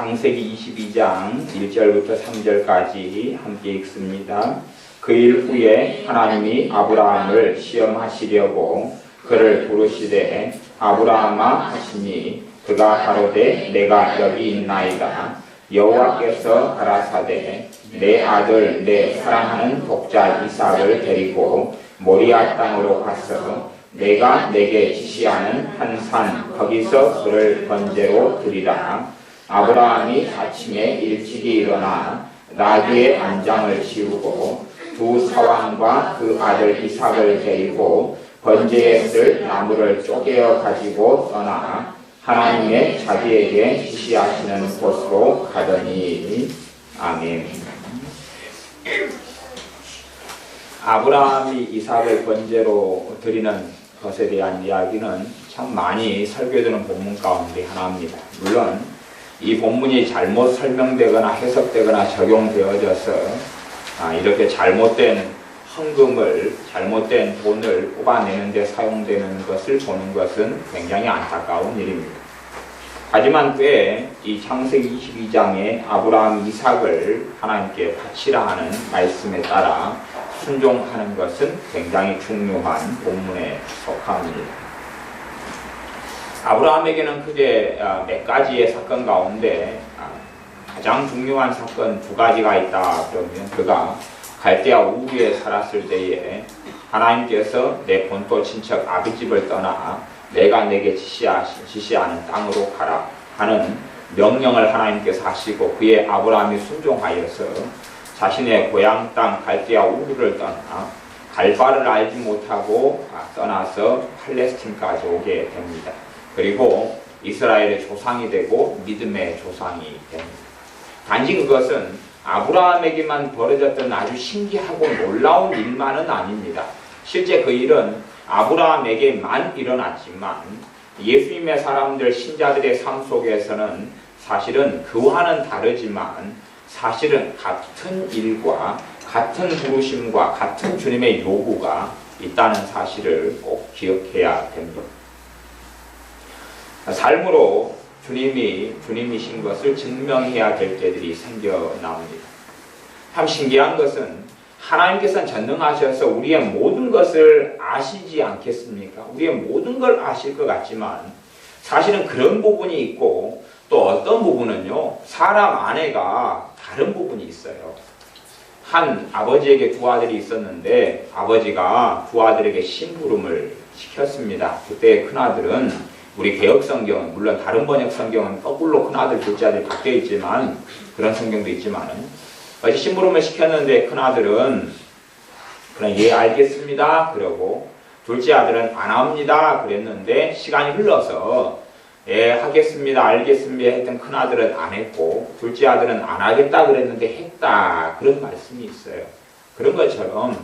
창세기 22장 1절부터 3절까지 함께 읽습니다. 그 일 후에 하나님이 아브라함을 시험하시려고 그를 부르시되 아브라함아 하시니 그가 가로되 내가 여기 있나이다. 여호와께서 가라사대 내 아들 내 사랑하는 독자 이삭을 데리고 모리아 땅으로 가서 내가 내게 지시하는 한 산 거기서 그를 번제로 드리라. 아브라함이 아침에 일찍이 일어나 나귀의 안장을 씌우고 두 사왕과 그 아들 이삭을 데리고 번제에 쓸 나무를 쪼개어 가지고 떠나 하나님의 자기에게 지시하시는 곳으로 가더니. 아멘. 아브라함이 이삭을 번제로 드리는 것에 대한 이야기는 참 많이 설교되는 본문 가운데 하나입니다. 물론 이 본문이 잘못 설명되거나 해석되거나 적용되어져서 이렇게 잘못된 헌금을, 잘못된 돈을 뽑아내는 데 사용되는 것을 보는 것은 굉장히 안타까운 일입니다. 하지만 꽤 이 창세기 22장에 아브라함 이삭을 하나님께 바치라 하는 말씀에 따라 순종하는 것은 굉장히 중요한 본문에 속합니다. 아브라함에게는 크게 몇 가지의 사건 가운데 가장 중요한 사건 두 가지가 있다 그러면 그가 갈대아 우르에 살았을 때에 하나님께서 내 본토 친척 아비집을 떠나 내가 내게 지시하는 땅으로 가라 하는 명령을 하나님께서 하시고 그의 아브라함이 순종하여서 자신의 고향 땅 갈대아 우르를 떠나 갈바를 알지 못하고 떠나서 팔레스틴까지 오게 됩니다. 그리고 이스라엘의 조상이 되고 믿음의 조상이 됩니다. 단지 그것은 아브라함에게만 벌어졌던 아주 신기하고 놀라운 일만은 아닙니다. 실제 그 일은 아브라함에게만 일어났지만 예수님의 사람들 신자들의 삶 속에서는 사실은 그와는 다르지만 사실은 같은 일과 같은 부르심과 같은 주님의 요구가 있다는 사실을 꼭 기억해야 됩니다. 삶으로 주님이신 것을 증명해야 될 때들이 생겨나옵니다. 참 신기한 것은 하나님께서는 전능하셔서 우리의 모든 것을 아시지 않겠습니까? 우리의 모든 걸 아실 것 같지만 사실은 그런 부분이 있고 또 어떤 부분은요, 사람 아내가 다른 부분이 있어요. 한 아버지에게 두 아들이 있었는데 아버지가 두 아들에게 심부름을 시켰습니다. 그때 큰아들은 우리 개혁성경은 물론 다른 번역 성경은 거꾸로 큰아들 둘째 아들이 바뀌어 있지만 그런 성경도 있지만은 어제 심부름을 시켰는데 큰아들은 그냥 예 알겠습니다 그러고 둘째 아들은 안 합니다 그랬는데 시간이 흘러서 예 하겠습니다 알겠습니다 했던 큰아들은 안 했고 둘째 아들은 안 하겠다 그랬는데 했다 그런 말씀이 있어요. 그런 것처럼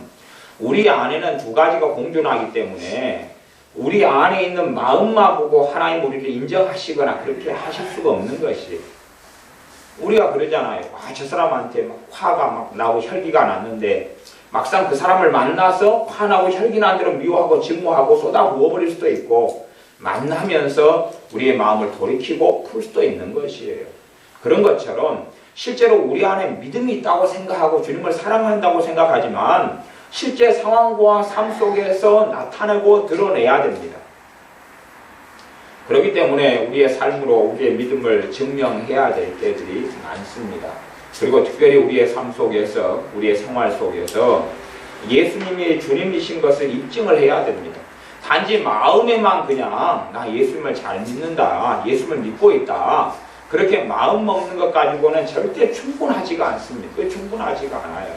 우리 안에는 두 가지가 공존하기 때문에 우리 안에 있는 마음만 보고 하나님 우리를 인정하시거나 그렇게 하실 수가 없는 것이 우리가 그러잖아요. 저 사람한테 막 화가 막 나고 혈기가 났는데 막상 그 사람을 만나서 화나고 혈기 난 대로 미워하고 증오하고 쏟아 부어버릴 수도 있고 만나면서 우리의 마음을 돌이키고 풀 수도 있는 것이에요. 그런 것처럼 실제로 우리 안에 믿음이 있다고 생각하고 주님을 사랑한다고 생각하지만 실제 상황과 삶 속에서 나타내고 드러내야 됩니다. 그렇기 때문에 우리의 삶으로 우리의 믿음을 증명해야 될 때들이 많습니다. 그리고 특별히 우리의 삶 속에서 우리의 생활 속에서 예수님이 주님이신 것을 입증을 해야 됩니다. 단지 마음에만 그냥 나 예수님을 잘 믿는다, 예수님을 믿고 있다 그렇게 마음 먹는 것 가지고는 절대 충분하지가 않습니다. 그게 충분하지가 않아요.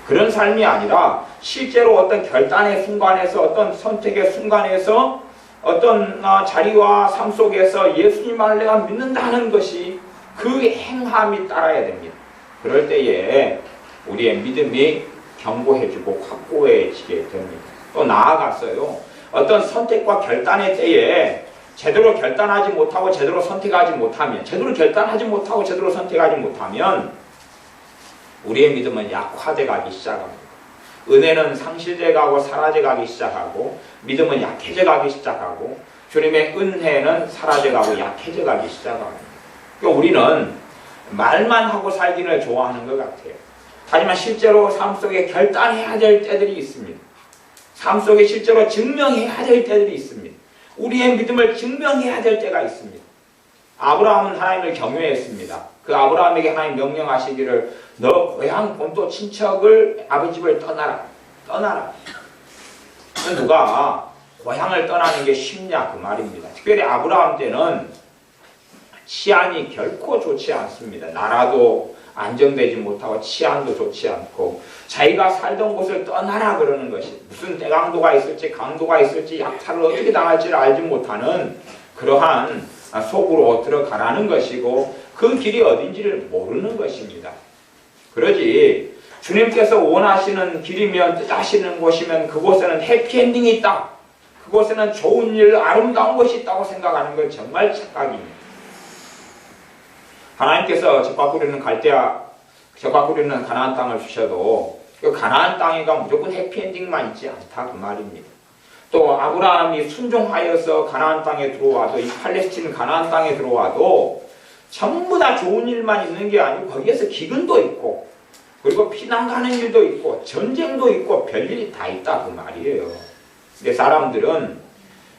그런 삶이 아니라 실제로 어떤 결단의 순간에서 어떤 선택의 순간에서 어떤 자리와 삶 속에서 예수님을 내가 믿는다는 것이 그 행함이 따라야 됩니다. 그럴 때에 우리의 믿음이 견고해지고 확고해지게 됩니다. 또 나아갔어요. 어떤 선택과 결단의 때에 제대로 결단하지 못하고 제대로 선택하지 못하면 제대로 결단하지 못하고 제대로 선택하지 못하면 우리의 믿음은 약화돼 가기 시작합니다. 은혜는 상실돼 가고 사라져 가기 시작하고 믿음은 약해져 가기 시작하고 주님의 은혜는 사라져 가고 약해져 가기 시작합니다. 그러니까 우리는 말만 하고 살기를 좋아하는 것 같아요. 하지만 실제로 삶 속에 결단해야 될 때들이 있습니다. 삶 속에 실제로 증명해야 될 때들이 있습니다. 우리의 믿음을 증명해야 될 때가 있습니다. 아브라함은 하나님을 경외했습니다. 그 아브라함에게 하나님 명령하시기를 너 고향 본토 친척을 아버지 집을 떠나라. 누가 고향을 떠나는 게 쉽냐 그 말입니다. 특별히 아브라함 때는 치안이 결코 좋지 않습니다. 나라도 안정되지 못하고 치안도 좋지 않고 자기가 살던 곳을 떠나라 그러는 것이 무슨 대강도가 있을지 강도가 있을지 약탈을 어떻게 당할지를 알지 못하는 그러한 속으로 들어가라는 것이고 그 길이 어딘지를 모르는 것입니다. 그러지 주님께서 원하시는 길이면 뜻하시는 곳이면 그곳에는 해피엔딩이 있다. 그곳에는 좋은 일, 아름다운 것이 있다고 생각하는 건 정말 착각입니다. 하나님께서 적과꾸리는 적과꾸리는 가나안 땅을 주셔도 그 가나안 땅에가 무조건 해피엔딩만 있지 않다 그 말입니다. 또 아브라함이 순종하여서 가나안 땅에 들어와도 이 팔레스틴 가나안 땅에 들어와도 전부 다 좋은 일만 있는 게 아니고 거기에서 기근도 있고 그리고 피난 가는 일도 있고 전쟁도 있고 별일이 다 있다 그 말이에요. 근데 사람들은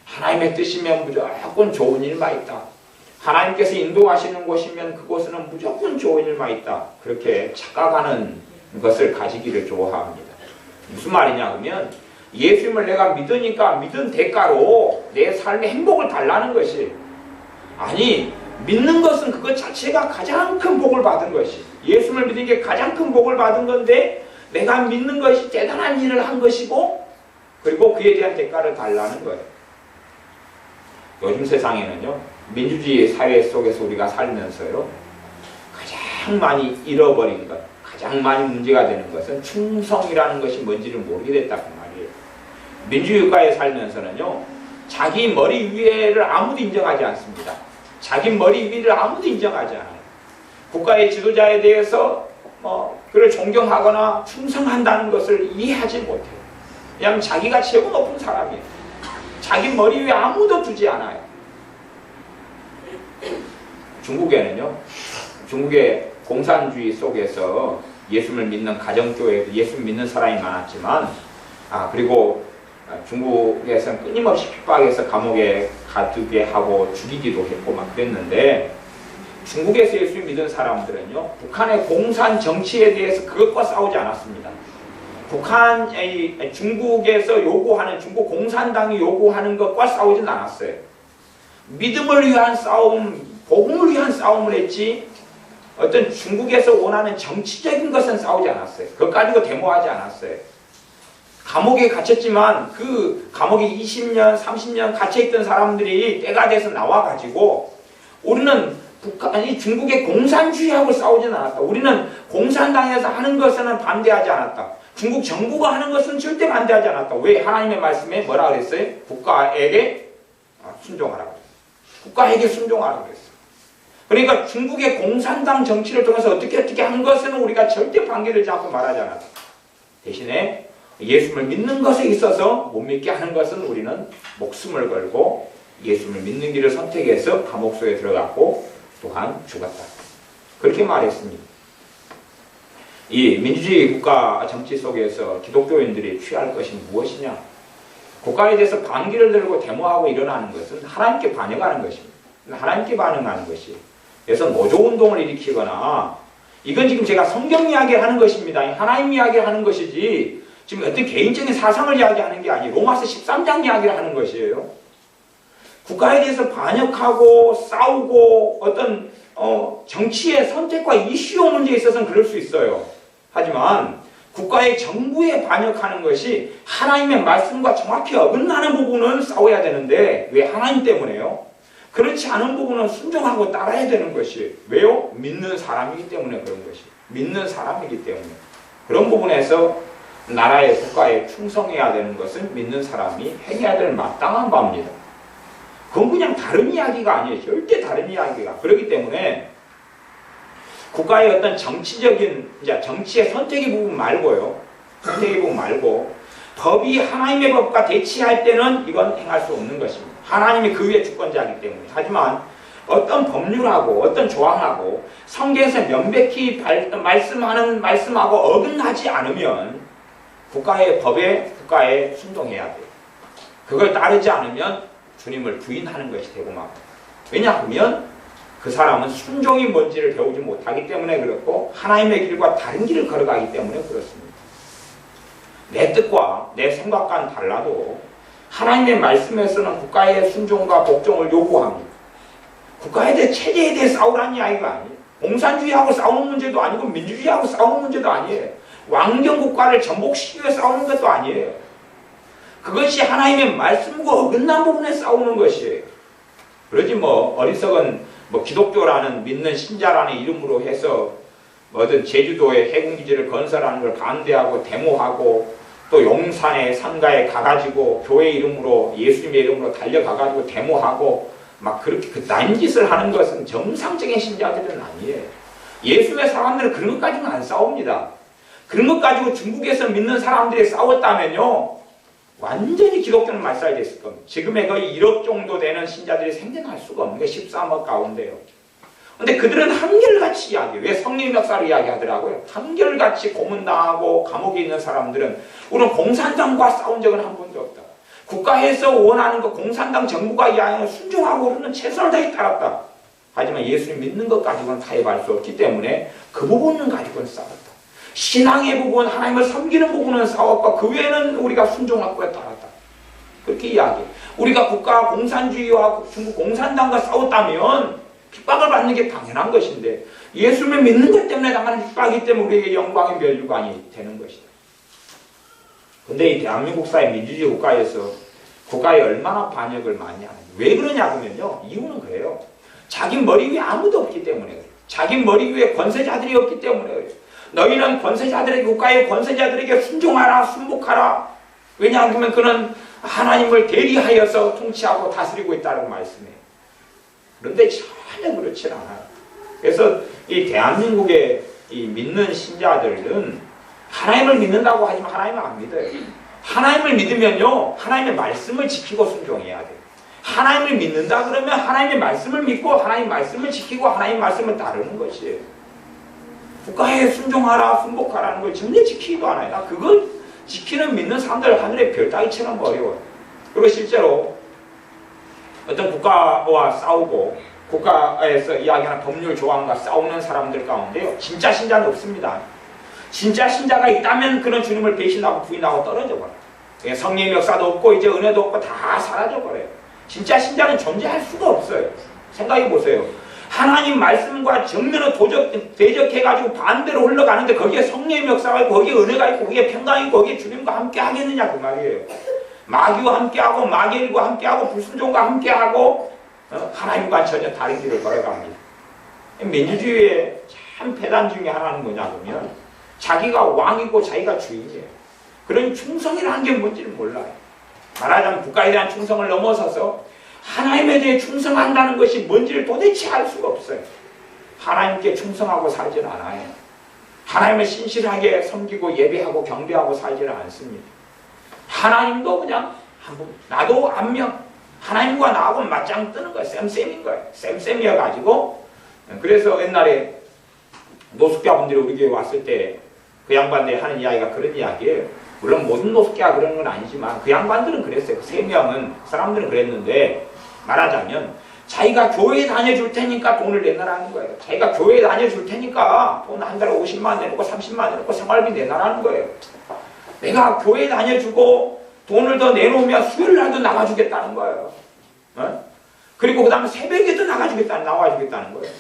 하나님의 뜻이면 무조건 좋은 일만 있다. 하나님께서 인도하시는 곳이면 그곳에는 무조건 좋은 일만 있다. 그렇게 착각하는 것을 가지기를 좋아합니다. 무슨 말이냐 그러면 예수님을 내가 믿으니까 믿은 대가로 내 삶의 행복을 달라는 것이 아니 믿는 것은 그것 자체가 가장 큰 복을 받은 것이 예수님을 믿는 게 가장 큰 복을 받은 건데 내가 믿는 것이 대단한 일을 한 것이고 그리고 그에 대한 대가를 달라는 거예요. 요즘 세상에는요 민주주의 사회 속에서 우리가 살면서요 가장 많이 잃어버린 것 가장 많이 문제가 되는 것은 충성이라는 것이 뭔지를 모르게 됐다 그 말이에요. 민주주의 국가에 살면서는요 자기 머리 위에를 아무도 인정하지 않습니다. 자기 머리 위를 아무도 인정하지 않아요. 국가의 지도자에 대해서 그를 존경하거나 충성한다는 것을 이해하지 못해요. 왜냐하면 자기가 최고 높은 사람이에요. 자기 머리 위에 아무도 두지 않아요. 중국에는요 중국의 공산주의 속에서 예수를 믿는 가정교회도 예수 믿는 사람이 많았지만 그리고 중국에서는 끊임없이 핍박해서 감옥에 가두게 하고 죽이기도 했고 막 그랬는데 중국에서 예수 믿은 사람들은요 북한의 공산 정치에 대해서 그것과 싸우지 않았습니다. 중국에서 요구하는 중국 공산당이 요구하는 것과 싸우진 않았어요. 믿음을 위한 싸움, 복음을 위한 싸움을 했지 어떤 중국에서 원하는 정치적인 것은 싸우지 않았어요. 그것 가지고 데모하지 않았어요. 감옥에 갇혔지만 그 감옥에 20년, 30년 갇혀있던 사람들이 때가 돼서 나와가지고 우리는 중국의 공산주의하고 싸우지는 않았다. 우리는 공산당에서 하는 것에는 반대하지 않았다. 중국 정부가 하는 것은 절대 반대하지 않았다. 왜? 하나님의 말씀에 뭐라 그랬어요? 국가에게 순종하라 그랬어요. 국가에게 순종하라 그랬어요. 그러니까 중국의 공산당 정치를 통해서 어떻게 한 것은 우리가 절대 반대되지 않고 말하지 않았다. 대신에 예수를 믿는 것에 있어서 못 믿게 하는 것은 우리는 목숨을 걸고 예수를 믿는 길을 선택해서 감옥 속에 들어갔고 또한 죽었다. 그렇게 말했습니다. 이 민주주의 국가 정치 속에서 기독교인들이 취할 것이 무엇이냐? 국가에 대해서 반기를 들고 데모하고 일어나는 것은 하나님께 반응하는 것입니다. 하나님께 반응하는 것이. 그래서 노조운동을 일으키거나 이건 지금 제가 성경 이야기를 하는 것입니다. 하나님 이야기를 하는 것이지 지금 어떤 개인적인 사상을 이야기하는 게 아니에요. 로마서 13장 이야기를 하는 것이에요. 국가에 대해서 반역하고 싸우고 어떤 정치의 선택과 이슈 문제에 있어서는 그럴 수 있어요. 하지만 국가의 정부에 반역하는 것이 하나님의 말씀과 정확히 어긋나는 부분은 싸워야 되는데 왜 하나님 때문에요? 그렇지 않은 부분은 순종하고 따라야 되는 것이 왜요? 믿는 사람이기 때문에 그런 것이 믿는 사람이기 때문에 그런 부분에서 나라의 국가에 충성해야 되는 것은 믿는 사람이 행해야 될 마땅한 바입니다. 그건 그냥 다른 이야기가 아니에요. 절대 다른 이야기가. 그렇기 때문에 국가의 어떤 정치적인 정치의 선택의 부분 말고요. 선택의 부분 말고 법이 하나님의 법과 대치할 때는 이건 행할 수 없는 것입니다. 하나님이 그 위에 주권자이기 때문에. 하지만 어떤 법률하고 어떤 조항하고 성경에서 명백히 말씀하고 어긋나지 않으면 국가의 법에 국가에 순종해야 돼요. 그걸 따르지 않으면 주님을 부인하는 것이 되고 막. 왜냐하면 그 사람은 순종이 뭔지를 배우지 못하기 때문에 그렇고 하나님의 길과 다른 길을 걸어가기 때문에 그렇습니다. 내 뜻과 내 생각과는 달라도 하나님의 말씀에서는 국가의 순종과 복종을 요구합니다. 국가에 대해 체제에 대해 싸우라는 이야기가 아니에요. 공산주의하고 싸우는 문제도 아니고 민주주의하고 싸우는 문제도 아니에요. 왕정 국가를 전복시키고 싸우는 것도 아니에요. 그것이 하나님의 말씀과 어긋난 부분에 싸우는 것이에요. 그러지 어리석은 기독교라는 믿는 신자라는 이름으로 해서 뭐든 제주도에 해군기지를 건설하는 걸 반대하고 데모하고 또 용산에 상가에 가가지고 교회 이름으로 예수님의 이름으로 달려가가지고 데모하고 막 그렇게 그딴 짓을 하는 것은 정상적인 신자들은 아니에요. 예수의 사람들은 그런 것 가지고는 안 싸웁니다. 그런 것 가지고 중국에서 믿는 사람들이 싸웠다면요 완전히 기독교는 말살됐을 겁니다. 지금의 거의 1억 정도 되는 신자들이 생존할 수가 없는 게 13억 가운데요. 근데 그들은 한결같이 이야기해요. 왜 성령 역사를 이야기하더라고요. 한결같이 고문당하고 감옥에 있는 사람들은 우리는 공산당과 싸운 적은 한 번도 없다. 국가에서 원하는 거 공산당 정부가 이야기하는 순종하고 우리는 최선을 다해 따랐다. 하지만 예수를 믿는 것 가지고는 타협할 수 없기 때문에 그 부분은 가지고는 싸웠다. 신앙의 부분, 하나님을 섬기는 부분은 싸웠고 그 외에는 우리가 순종하고 따랐다. 그렇게 이야기해요. 우리가 국가 공산주의와 중국 공산당과 싸웠다면 핍박을 받는 게 당연한 것인데 예수를 믿는 것 때문에 당하는 핍박이기 때문에 우리에게 영광의 멸류관이 되는 것이다. 근데 이 대한민국 사회 민주주의 국가에서 국가에 얼마나 반역을 많이 하는지. 왜 그러냐 그러면요. 이유는 그래요. 자기 머리 위에 아무도 없기 때문에 그래요. 자기 머리 위에 권세자들이 없기 때문에 그래요. 너희는 권세자들에게 국가의 권세자들에게 순종하라 순복하라. 왜냐하면 그는 하나님을 대리하여서 통치하고 다스리고 있다고 말씀해요. 그런데 전혀 그렇지 않아요. 그래서 이 대한민국의 이 믿는 신자들은 하나님을 믿는다고 하지만 하나님을 안 믿어요. 하나님을 믿으면요 하나님의 말씀을 지키고 순종해야 돼요. 하나님을 믿는다 그러면 하나님의 말씀을 믿고 하나님의 말씀을 지키고 하나님의 말씀을 따르는 것이에요. 국가에 순종하라 순복하라는 걸 전혀 지키지도 않아요. 나 그걸 지키는 믿는 사람들 하늘에 별 따기처럼 어려워요. 그리고 실제로 어떤 국가와 싸우고 국가에서 이야기하는 법률 조항과 싸우는 사람들 가운데요 진짜 신자는 없습니다. 진짜 신자가 있다면 그런 주님을 배신하고 부인하고 떨어져 버려요. 성령의 역사도 없고 이제 은혜도 없고 다 사라져 버려요. 진짜 신자는 존재할 수가 없어요. 생각해 보세요. 하나님 말씀과 정면으로 대적해가지고 반대로 흘러가는데 거기에 성령의 역사가 있고 거기에 은혜가 있고 거기에 평강이 있고 거기에 주님과 함께 하겠느냐 그 말이에요. 마귀와 함께하고 마귀일과 함께하고 불순종과 함께하고 하나님과 전혀 다른 길을 걸어갑니다. 민주주의의 참 폐단 중에 하나는 뭐냐 그러면 자기가 왕이고 자기가 주인이에요. 그런 충성이라는 게 뭔지를 몰라요. 말하자면 국가에 대한 충성을 넘어서서 하나님에 대해 충성한다는 것이 뭔지를 도대체 알 수가 없어요. 하나님께 충성하고 살지는 않아요. 하나님을 신실하게 섬기고 예배하고 경배하고 살지는 않습니다. 하나님도 그냥 나도 안면 하나님과 나하고 맞짱 뜨는 거예요. 쌤쌤인 거예요. 쌤쌤이어가지고 그래서 옛날에 노숙자분들이 우리 교회 왔을 때 그 양반들이 하는 이야기가 그런 이야기예요. 물론 모든 노숙자가 그런 건 아니지만 그 양반들은 그랬어요. 그 3명은 사람들은 그랬는데 말하자면 자기가 교회에 다녀줄 테니까 돈을 내놔라는 거예요. 자기가 교회에 다녀줄 테니까 돈 한 달에 50만 내놓고 30만 내놓고 생활비 내놔라는 거예요. 내가 교회에 다녀주고 돈을 더 내놓으면 수요일 날도 나가주겠다는 거예요. 그리고 그 다음에 새벽에도 나와주겠다는 거예요.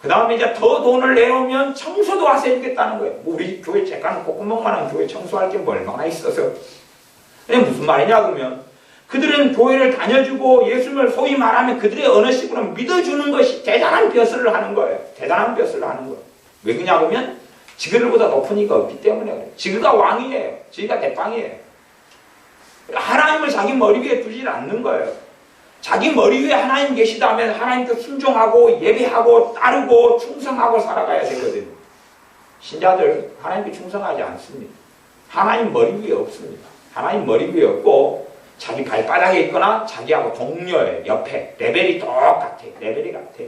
그 다음에 이제 더 돈을 내놓으면 청소도 와서 해주겠다는 거예요. 우리 교회 쬐깐 콧구멍만한 교회 청소할 게 얼마나 있어서. 무슨 말이냐 그러면 그들은 교회를 다녀주고 예수님을 소위 말하면 그들의 어느 식으로 믿어주는 것이 대단한 벼슬을 하는 거예요. 대단한 벼슬을 하는 거예요. 왜 그러냐 그러면 지그들보다 높은 이가 없기 때문에 그래요. 지그가 왕이에요. 지그가 대빵이에요. 하나님을 자기 머리 위에 두질 않는 거예요. 자기 머리 위에 하나님 계시다면 하나님께 순종하고 예배하고 따르고 충성하고 살아가야 되거든요. 신자들 하나님께 충성하지 않습니다. 하나님 머리 위에 없습니다. 하나님 머리 위에 없고 자기 발바닥에 있거나 자기하고 동료의 옆에 레벨이 똑같아. 레벨이 같아.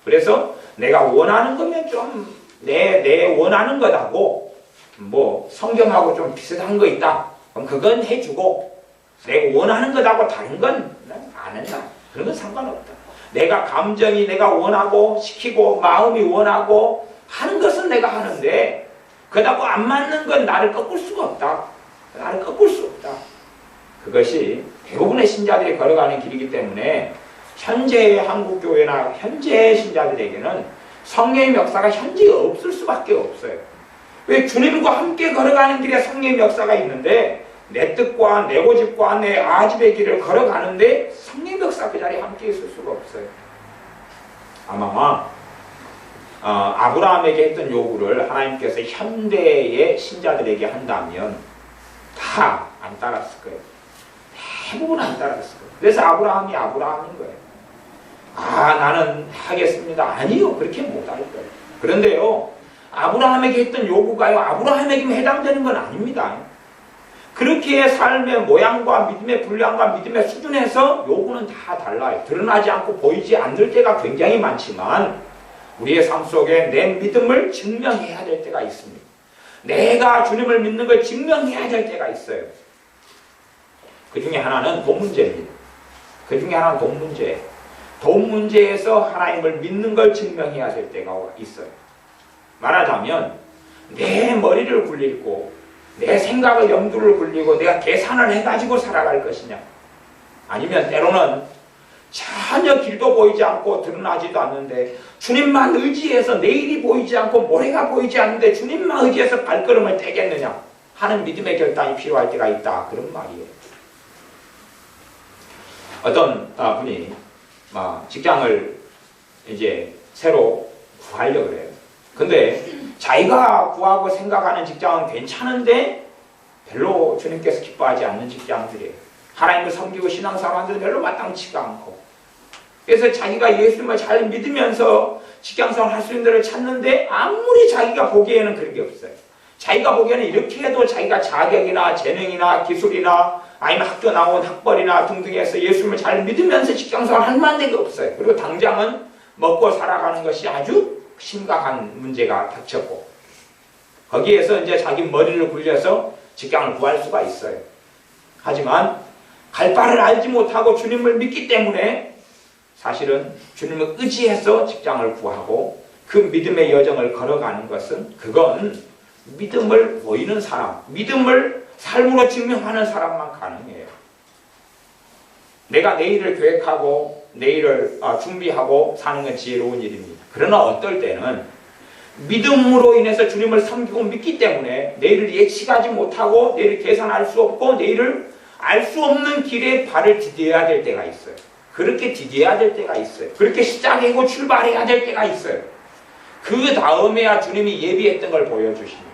그래서 내가 원하는 거면 좀 내 원하는 거다고 뭐 성경하고 좀 비슷한 거 있다. 그럼 그건 해주고 내가 원하는 거다고 다른 건 안 한다. 그런 건 상관없다. 내가 감정이 내가 원하고 시키고 마음이 원하고 하는 것은 내가 하는데 그렇다고 안 맞는 건 나를 꺾을 수가 없다. 나를 꺾을 수 없다. 그것이 대부분의 신자들이 걸어가는 길이기 때문에 현재의 한국교회나 현재의 신자들에게는 성령의 역사가 현재 없을 수밖에 없어요. 왜? 주님과 함께 걸어가는 길에 성령의 역사가 있는데 내 뜻과 내 고집과 내 아집의 길을 걸어가는데 성령의 역사 그 자리에 함께 있을 수가 없어요. 아마 아브라함에게 했던 요구를 하나님께서 현대의 신자들에게 한다면 다 안 따랐을 거예요. 대부분 안 따랐을 거예요. 그래서 아브라함이 아브라함인 거예요. 나는 하겠습니다. 아니요. 그렇게 못할 거예요. 그런데요, 아브라함에게 했던 요구가요, 아브라함에게만 해당되는 건 아닙니다. 그렇게 삶의 모양과 믿음의 분량과 믿음의 수준에서 요구는 다 달라요. 드러나지 않고 보이지 않을 때가 굉장히 많지만 우리의 삶 속에 내 믿음을 증명해야 될 때가 있습니다. 내가 주님을 믿는 걸 증명해야 될 때가 있어요. 그 중에 하나는 돈 문제입니다. 그 중에 하나는 돈 문제예요. 돈 문제에서 하나님을 믿는 걸 증명해야 될 때가 있어요. 말하자면 내 머리를 굴리고 내 생각을 염두를 굴리고 내가 계산을 해가지고 살아갈 것이냐, 아니면 때로는 전혀 길도 보이지 않고 드러나지도 않는데 주님만 의지해서 내일이 보이지 않고 모레가 보이지 않는데 주님만 의지해서 발걸음을 떼겠느냐 하는 믿음의 결단이 필요할 때가 있다. 그런 말이에요. 어떤 분이 직장을 이제 새로 구하려고 그래요. 근데 자기가 구하고 생각하는 직장은 괜찮은데 별로 주님께서 기뻐하지 않는 직장들이에요. 하나님을 섬기고 신앙생활하는데 별로 마땅치가 않고. 그래서 자기가 예수님을 잘 믿으면서 직장생활 할 수 있는 데를 찾는데 아무리 자기가 보기에는 그런 게 없어요. 자기가 보기에는 이렇게 해도 자기가 자격이나 재능이나 기술이나 아니면 학교 나온 학벌이나 등등해서 예수님을 잘 믿으면서 직장생활 할 만한 데가 없어요. 그리고 당장은 먹고 살아가는 것이 아주 심각한 문제가 닥쳤고 거기에서 이제 자기 머리를 굴려서 직장을 구할 수가 있어요. 하지만 갈 바를 알지 못하고 주님을 믿기 때문에 사실은 주님을 의지해서 직장을 구하고 그 믿음의 여정을 걸어가는 것은 그건 믿음을 보이는 사람, 믿음을 삶으로 증명하는 사람만 가능해요. 내가 내일을 계획하고 내일을 준비하고 사는 건 지혜로운 일입니다. 그러나 어떨 때는 믿음으로 인해서 주님을 섬기고 믿기 때문에 내일을 예측하지 못하고 내일을 계산할 수 없고 내일을 알 수 없는 길에 발을 디뎌야 될 때가 있어요. 그렇게 디뎌야 될 때가 있어요. 그렇게 시작하고 출발해야 될 때가 있어요. 그 다음에야 주님이 예비했던 걸 보여주십니다.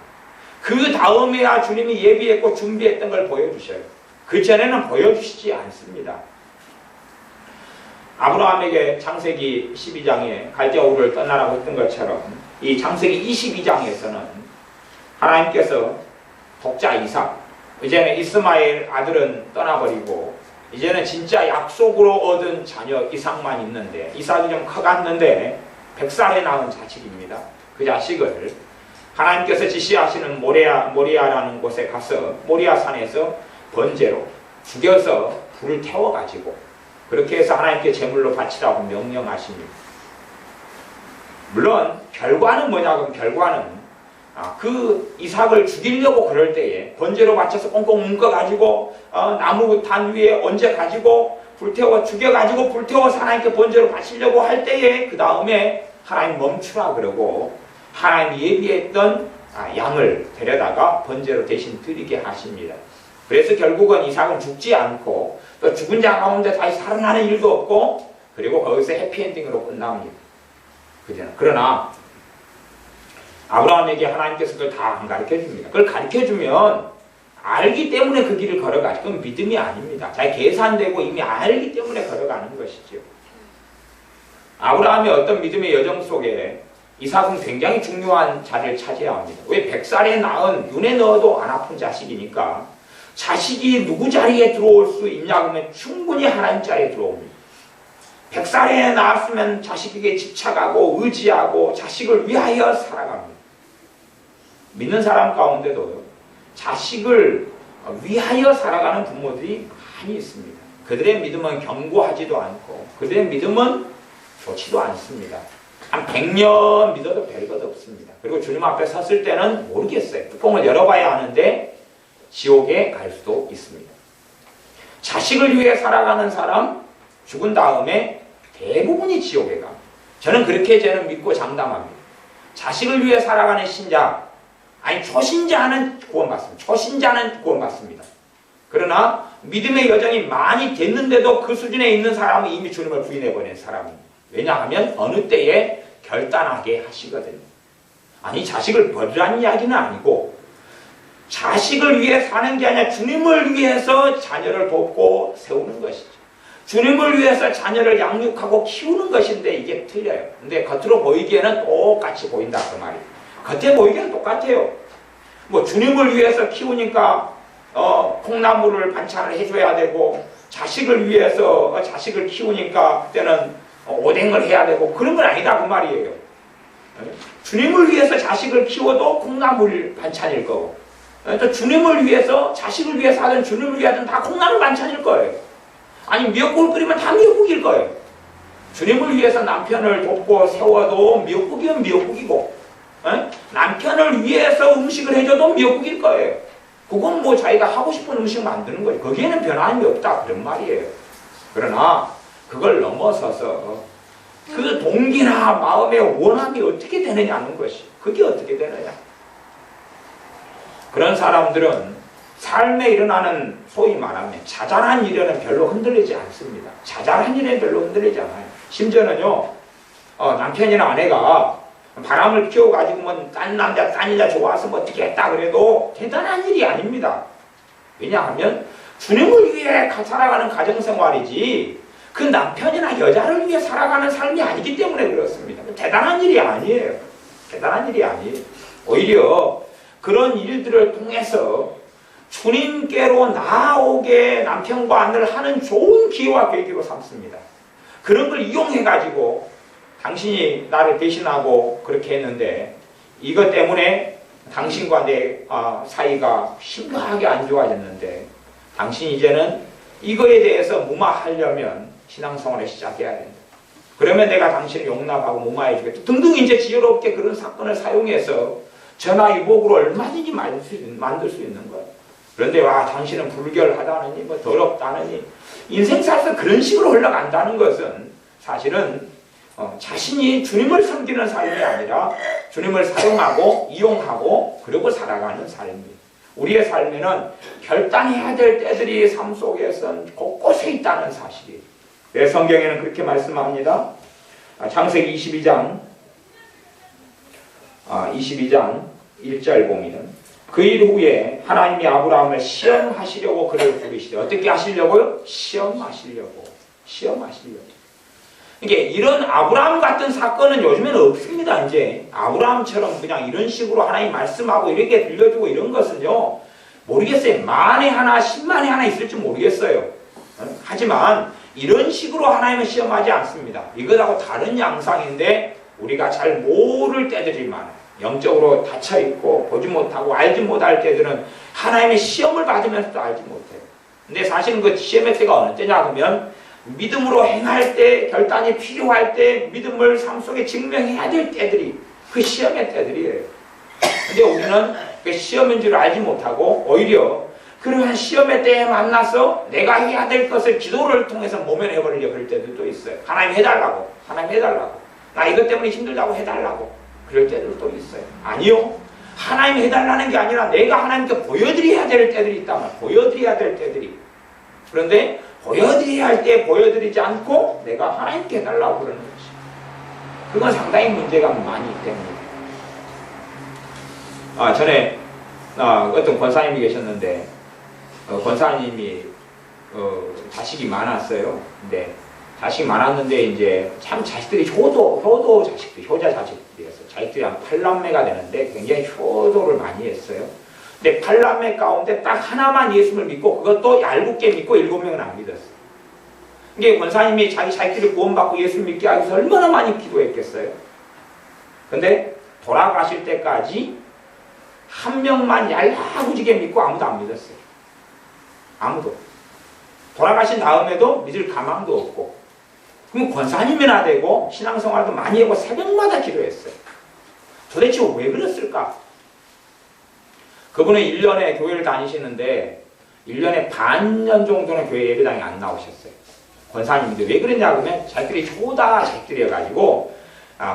그 다음에야 주님이 예비했고 준비했던 걸 보여주셔요. 그 전에는 보여주시지 않습니다. 아브라함에게 창세기 12장에 갈대아 우르를 떠나라고 했던 것처럼 이 창세기 22장에서는 하나님께서 독자 이삭, 이제는 이스마엘 아들은 떠나버리고 이제는 진짜 약속으로 얻은 자녀 이삭만 있는데 이삭이 좀 커갔는데 100살에 낳은 자식입니다. 그 자식을 하나님께서 지시하시는 모리아라는 곳에 가서 모리아 산에서 번제로 죽여서 불을 태워가지고 그렇게 해서 하나님께 제물로 바치라고 명령하십니다. 물론 결과는 뭐냐면 결과는 그 이삭을 죽이려고 그럴 때에 번제로 바쳐서 꽁꽁 묶어가지고 나무 단 위에 얹어가지고 불태워 죽여가지고 불태워서 하나님께 번제로 바치려고 할 때에 그 다음에 하나님 멈추라 그러고 하나님이 예비했던 양을 데려다가 번제로 대신 드리게 하십니다. 그래서 결국은 이삭은 죽지 않고 또 죽은 자 가운데 다시 살아나는 일도 없고 그리고 거기서 해피엔딩으로 끝납니다. 그러나 아브라함에게 하나님께서 그걸 다 안 가르쳐줍니다. 그걸 가르쳐주면 알기 때문에 그 길을 걸어가죠. 그건 믿음이 아닙니다. 잘 계산되고 이미 알기 때문에 걸어가는 것이죠. 아브라함의 어떤 믿음의 여정 속에 이삭은 굉장히 중요한 자리를 차지해야 합니다. 왜 100살에 낳은 눈에 넣어도 안 아픈 자식이니까 자식이 누구 자리에 들어올 수 있냐 그러면 충분히 하나님 자리에 들어옵니다. 100살에 낳았으면 자식에게 집착하고 의지하고 자식을 위하여 살아갑니다. 믿는 사람 가운데도요, 자식을 위하여 살아가는 부모들이 많이 있습니다. 그들의 믿음은 견고하지도 않고 그들의 믿음은 좋지도 않습니다. 한 100년 믿어도 별것 없습니다. 그리고 주님 앞에 섰을 때는 모르겠어요. 뚜껑을 열어봐야 하는데 지옥에 갈 수도 있습니다. 자식을 위해 살아가는 사람 죽은 다음에 대부분이 지옥에 갑니다. 저는 믿고 장담합니다. 자식을 위해 살아가는 신자, 아니 초신자는 구원받습니다. 초신자는 구원받습니다. 그러나 믿음의 여정이 많이 됐는데도 그 수준에 있는 사람은 이미 주님을 부인해버린 사람입니다. 왜냐하면 어느 때에 결단하게 하시거든요. 아니 자식을 버리라는 이야기는 아니고 자식을 위해 사는 게 아니라 주님을 위해서 자녀를 돕고 세우는 것이죠. 주님을 위해서 자녀를 양육하고 키우는 것인데 이게 틀려요. 근데 겉으로 보이기에는 똑같이 보인다 그 말이에요. 겉에 보이기에는 똑같아요. 뭐 주님을 위해서 키우니까 콩나물을 반찬을 해줘야 되고 자식을 위해서 자식을 키우니까 그때는 오뎅을 해야 되고 그런 건 아니다 그 말이에요. 주님을 위해서 자식을 키워도 콩나물 반찬일 거고 또 주님을 위해서 자식을 위해서 하든 주님을 위하든 다 콩나물 반찬일 거예요. 아니 미역국을 끓이면 다 미역국일 거예요. 주님을 위해서 남편을 돕고 세워도 미역국이면 미역국이고 남편을 위해서 음식을 해줘도 미역국일 거예요. 그건 뭐 자기가 하고 싶은 음식 만드는 거예요. 거기에는 변함이 없다 그런 말이에요. 그러나 그걸 넘어서서 그 동기나 마음의 원함이 어떻게 되느냐는 것이 그게 어떻게 되느냐. 그런 사람들은 삶에 일어나는 소위 말하면 자잘한 일에는 별로 흔들리지 않습니다. 자잘한 일에는 별로 흔들리지 않아요. 심지어는요 남편이나 아내가 바람을 피워가지고 뭐 딴 남자 딴 여자 좋아서 뭐 어떻게 했다 그래도 대단한 일이 아닙니다. 왜냐하면 주님을 위해 살아가는 가정생활이지 그 남편이나 여자를 위해 살아가는 삶이 아니기 때문에 그렇습니다. 대단한 일이 아니에요. 대단한 일이 아니에요. 오히려 그런 일들을 통해서 주님께로 나아오게 남편과 아내를 하는 좋은 기회와 계기로 삼습니다. 그런 걸 이용해가지고 당신이 나를 대신하고 그렇게 했는데 이것 때문에 당신과 내 사이가 심각하게 안 좋아졌는데 당신이 이제는 이거에 대해서 무마하려면 신앙생활을 시작해야 된다. 그러면 내가 당신을 용납하고 무마해 주겠다. 등등 이제 지혜롭게 그런 사건을 사용해서 전화위복으로 얼마든지 만들 수 있는 거예요. 그런데 당신은 불결하다느니 뭐 더럽다느니 인생살서 그런 식으로 흘러간다는 것은 사실은 자신이 주님을 섬기는 삶이 아니라 주님을 사용하고 이용하고 그리고 살아가는 삶입니다. 우리의 삶에는 결단해야 될 때들이 삶 속에선 곳곳에 있다는 사실이에요. 내 성경에는 그렇게 말씀합니다. 창세기 22장 1절 보면 그 일 후에 하나님이 아브라함을 시험하시려고 그를 부르시되 어떻게 하시려고요? 시험하시려고. 이게 이런 아브라함 같은 사건은 요즘에는 없습니다. 이제 아브라함처럼 그냥 이런 식으로 하나님 말씀하고 이렇게 들려주고 이런 것은요 모르겠어요. 만에 하나 10만에 하나 있을지 모르겠어요. 하지만 이런 식으로 하나님은 시험하지 않습니다. 이것하고 다른 양상인데 우리가 잘 모를 때들이 많아요. 영적으로 닫혀있고 보지 못하고 알지 못할 때들은 하나님의 시험을 받으면서도 알지 못해요. 근데 사실은 그 시험의 때가 어느 때냐 하면 믿음으로 행할 때, 결단이 필요할 때 믿음을 삶 속에 증명해야 될 때들이 그 시험의 때들이에요. 근데 우리는 그 시험인 줄 알지 못하고 오히려 그러한 시험의 때에 만나서 내가 해야 될 것을 기도를 통해서 모면해버리려고 그럴 때들도 있어요. 하나님 해달라고. 나 이것 때문에 힘들다고 해달라고. 그럴 때들도 있어요. 아니요. 하나님 해달라는 게 아니라 내가 하나님께 보여드려야 될 때들이 있다면 보여드려야 될 때들이. 그런데 보여드려야 할 때 보여드리지 않고 내가 하나님께 해달라고 그러는 것이. 그건 상당히 문제가 많이 때문에. 전에 어떤 권사님이 계셨는데 권사님이 자식이 많았어요. 근데 자식이 많았는데 이제 참 자식들이 효도 자식들, 효자 자식들이었어요. 자식들이 한 8남매가 되는데 굉장히 효도를 많이 했어요. 근데 8남매 가운데 딱 하나만 예수를 믿고 그것도 얄궂게 믿고 7명은 안 믿었어요. 이게 권사님이 자기들이 구원받고 예수를 믿게 하기 위해서 얼마나 많이 기도했겠어요. 근데 돌아가실 때까지 한 명만 얄궂게 믿고 아무도 안 믿었어요. 아무도. 돌아가신 다음에도 믿을 가망도 없고. 그럼 권사님이나 되고 신앙생활도 많이 하고 새벽마다 기도했어요. 도대체 왜 그랬을까? 그분은 1년에 교회를 다니시는데 1년에 반년 정도는 교회 예배당에 안 나오셨어요. 권사님인데 왜 그랬냐 그러면 자기들이 효다 자식들이어가지고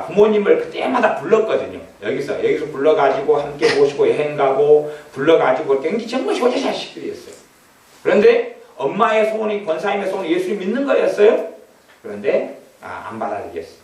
부모님을 그때마다 불렀거든요. 여기서 불러가지고 함께 모시고 여행 가고 불러가지고 굉장히 정말 효자 자식들이었어요. 그런데 엄마의 소원이 권사님의 소원이 예수를 믿는 거였어요. 그런데 안 받아들였어요.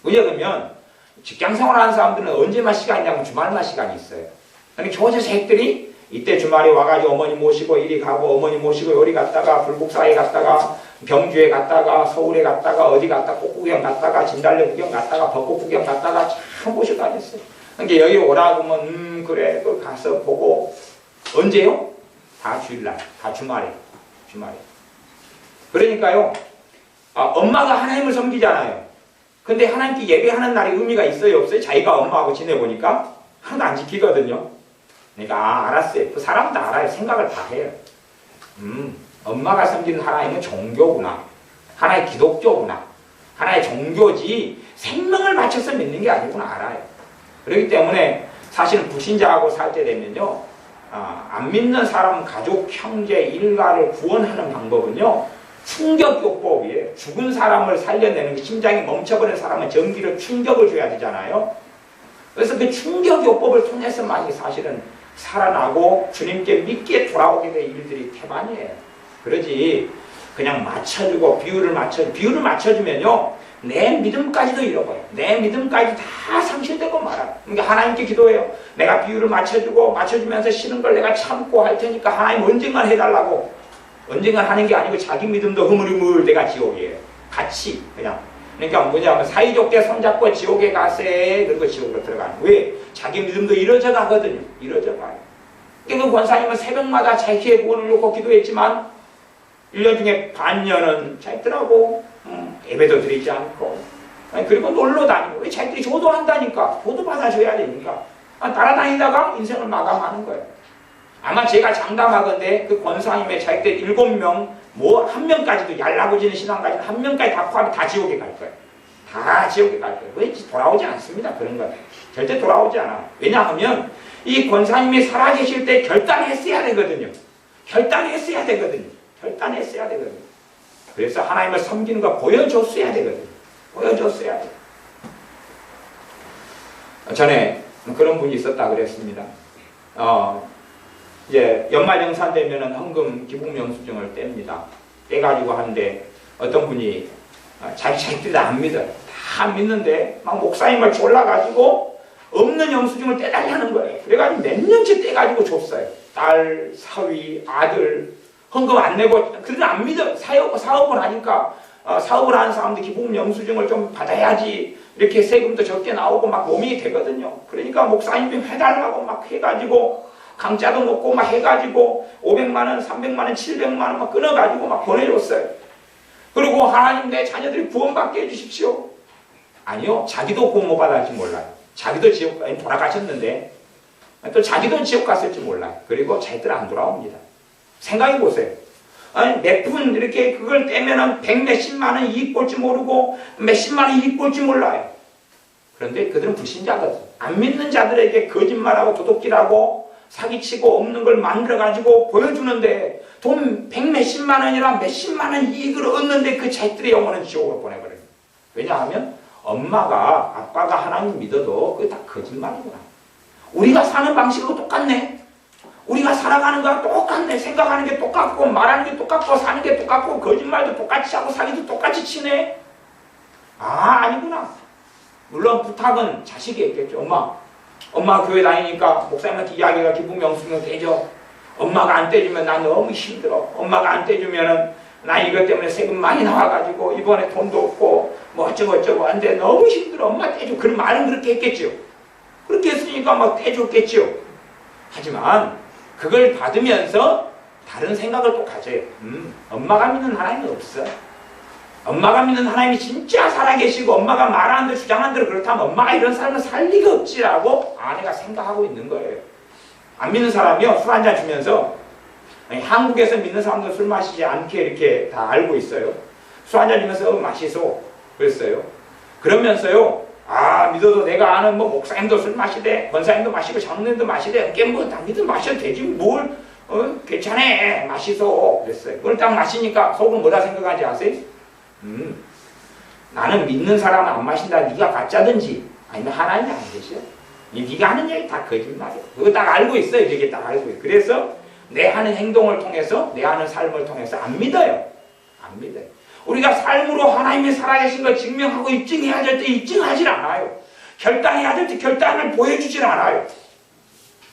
왜냐 그러면 직장생활하는 사람들은 언제만 시간이 있냐면 주말만 시간이 있어요. 그러니까 효자 자식들이 이때 주말에 와가지고 어머니 모시고 이리 가고 어머니 모시고 요리 갔다가 불국사에 갔다가 병주에 갔다가 서울에 갔다가 어디 갔다가 꽃구경 갔다가 진달래 구경 갔다가 벚꽃 구경 갔다가 참 모시고 다녔어요. 그러니까 여기 오라고 하면 그래 또 가서 보고 언제요? 다 주일날, 다 주말에. 그러니까요 엄마가 하나님을 섬기잖아요. 근데 하나님께 예배하는 날이 의미가 있어요 없어요? 자기가 엄마하고 지내보니까 하나도 안 지키거든요. 그러니까 알았어요. 그 사람도 알아요. 생각을 다 해요. 엄마가 섬기는 하나님은 종교구나. 하나의 기독교구나. 하나의 종교지 생명을 바쳐서 믿는 게 아니구나 알아요. 그렇기 때문에 사실은 불신자하고 살 때 되면요. 안 믿는 사람, 가족, 형제, 일가를 구원하는 방법은요. 충격요법이에요. 죽은 사람을 살려내는 게 심장이 멈춰버린 사람은 전기로 충격을 줘야 되잖아요. 그래서 그 충격요법을 통해서만이 사실은 살아나고 주님께 믿게 돌아오게 될 일들이 태반이에요. 그러지 그냥 맞춰주고 비율을 맞춰주면요 내 믿음까지도 잃어버려요. 내 믿음까지 다 상실되고 말아요. 그러니까 하나님께 기도해요. 내가 비율을 맞춰주면서 싫은 걸 내가 참고 할 테니까 하나님 언젠간 해달라고. 언젠간 하는 게 아니고 자기 믿음도 흐물흐물 내가 지옥이에요. 같이 그냥. 그러니까 뭐냐면 사이좋게 손잡고 지옥에 가세. 그리고 지옥으로 들어가는. 왜? 자기 믿음도 이뤄져 가거든요. 이뤄져 가요. 그러니까 그 권사님은 새벽마다 자기의 구원을 놓고 기도했지만 1년 중에 반년은 자기들하고 예배도 드리지 않고 그리고 놀러 다니고 왜 자기들이 조도한다니까. 조도 받아줘야 되니까. 따라다니다가 인생을 마감하는 거예요. 아마 제가 장담하건대 그 권사님의 자기들 7명 뭐 한 명까지도 얄라고지는 신앙까지 한 명까지 다 포함해 다 지옥에 갈 거예요. 다 지옥에 갈 거예요. 왜 돌아오지 않습니다. 그런 건 절대 돌아오지 않아. 왜냐하면 이 권사님이 살아계실 때 결단했어야 되거든요. 결단했어야 되거든요. 그래서 하나님을 섬기는 거 보여줬어야 되거든요. 보여줬어야 돼요. 전에 그런 분이 있었다 그랬습니다. 이제 연말정산 되면은 헌금 기부명수증을 뗍니다. 떼가지고 하는데 어떤 분이 자기들이 안 믿어요. 다 안 믿는데 막 목사님을 졸라가지고 없는 영수증을 떼달라는 거예요. 그래가지고 몇 년째 떼가지고 줬어요. 딸, 사위, 아들 헌금 안 내고 그래도 안 믿어. 사업을 하니까 사업을 하는 사람들 기부금 영수증을 좀 받아야지 이렇게 세금도 적게 나오고 막 몸이 되거든요. 그러니까 목사님 좀 해달라고 막 해가지고 강짜도 먹고 막 해가지고 500만원, 300만원, 700만원 막 끊어가지고 막 보내줬어요. 그리고 하나님 내 자녀들이 구원받게 해주십시오. 아니요. 자기도 구원 못 받았지 몰라요. 자기도 지옥, 돌아가셨는데 또 자기도 지옥 갔을지 몰라요. 그리고 자기들 안 돌아옵니다. 생각해 보세요. 아니 몇 푼 이렇게 그걸 떼면은 100몇십만원 이익 볼지 모르고 몇십만원 이익 볼지 몰라요. 그런데 그들은 불신자거든. 안 믿는 자들에게 거짓말하고 도둑질하고 사기치고 없는 걸 만들어가지고 보여주는데 돈 100몇십만 원이라 몇십만 원 이익을 얻는데 그 자식들의 영혼은 지옥으로 보내버려요. 왜냐하면 엄마가 아빠가 하나님 믿어도 그게 다 거짓말이구나. 우리가 사는 방식하고 똑같네. 우리가 살아가는 거랑 똑같네. 생각하는 게 똑같고 말하는 게 똑같고 사는 게 똑같고 거짓말도 똑같이 하고 사기도 똑같이 치네. 아니구나. 물론 부탁은 자식이 했겠죠. 엄마 교회 다니니까 목사님한테 이야기가 기부명수증 떼줘. 엄마가 안 떼주면 나 너무 힘들어. 엄마가 안 떼주면은 나 이것 때문에 세금 많이 나와가지고 이번에 돈도 없고 뭐 어쩌고 한데 너무 힘들어. 엄마 떼줘. 그런 말은 그렇게 했겠죠. 그렇게 했으니까 막 떼줬겠죠. 하지만 그걸 받으면서 다른 생각을 또 가져요. 엄마가 믿는 하나님은 없어. 엄마가 믿는 하나님이 진짜 살아계시고 엄마가 말하는 대로 주장하는 대로 그렇다면 엄마가 이런 삶을 살 리가 없지라고 아내가 생각하고 있는 거예요. 안 믿는 사람이요, 술 한잔 주면서, 아니, 한국에서 믿는 사람도 술 마시지 않게 이렇게 다 알고 있어요. 술 한잔 주면서 마시소 그랬어요. 그러면서요, 아, 믿어도 내가 아는 뭐 목사님도 술 마시대, 권사님도 마시고 장로님도 마시대, 뭐 다 믿으면 마셔도 되지 뭘, 괜찮아 마시소 그랬어요. 그걸 딱 마시니까 속으로 뭐다 생각하지 아세요? 나는 믿는 사람은 안 마신다. 네가 가짜든지 아니면 하나님이 안 계셔. 네가 하는 얘기 다 거짓말이야. 그거 딱 알고 있어요. 이게 딱 알고 있어요. 그래서 내 하는 행동을 통해서, 내 하는 삶을 통해서 안 믿어요. 안 믿어요. 우리가 삶으로 하나님이 살아계신 걸 증명하고 입증해야 될 때 입증하질 않아요. 결단해야 될 때 결단을 보여주질 않아요.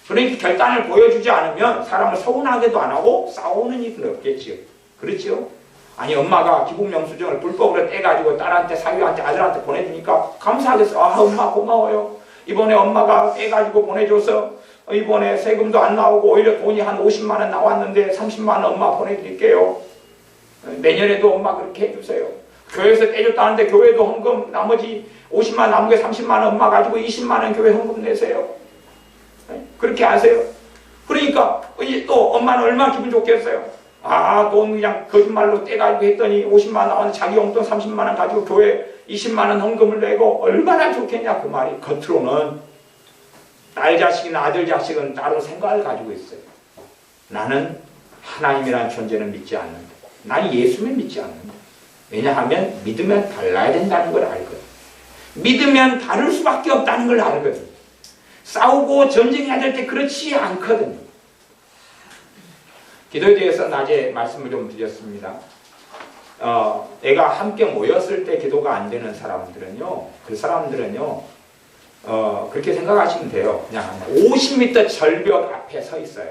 그러니까 결단을 보여주지 않으면 사람을 서운하게도 안 하고 싸우는 일은 없겠지요. 그렇죠? 아니, 엄마가 기국명수증을 불법으로 떼가지고 딸한테, 사위한테, 아들한테 보내주니까 감사하겠어. 아, 엄마 고마워요. 이번에 엄마가 떼가지고 보내줘서 이번에 세금도 안 나오고 오히려 돈이 한 50만 원 나왔는데 30만 원 엄마 보내드릴게요. 내년에도 엄마 그렇게 해주세요. 교회에서 떼줬다는데 교회도 헌금 나머지 50만 원 남은 게 30만 원 엄마 가지고 20만 원 교회 헌금 내세요. 그렇게 하세요. 그러니까 또 엄마는 얼마나 기분 좋겠어요. 아, 돈 그냥 거짓말로 떼가지고 했더니 50만 원 나왔는데 자기 용돈 30만 원 가지고 교회 20만 원 헌금을 내고 얼마나 좋겠냐 그 말이. 겉으로는 딸 자식이나 아들 자식은 다른 생각을 가지고 있어요. 나는 하나님이라는 존재는 믿지 않는다. 나는 예수를 믿지 않는다. 왜냐하면 믿으면 달라야 된다는 걸 알거든. 믿으면 다를 수밖에 없다는 걸 알거든. 싸우고 전쟁해야 될 때 그렇지 않거든. 기도에 대해서 낮에 말씀을 좀 드렸습니다. 애가 함께 모였을 때 기도가 안 되는 사람들은요, 그 사람들은요, 그렇게 생각하시면 돼요. 그냥 50m 절벽 앞에 서 있어요.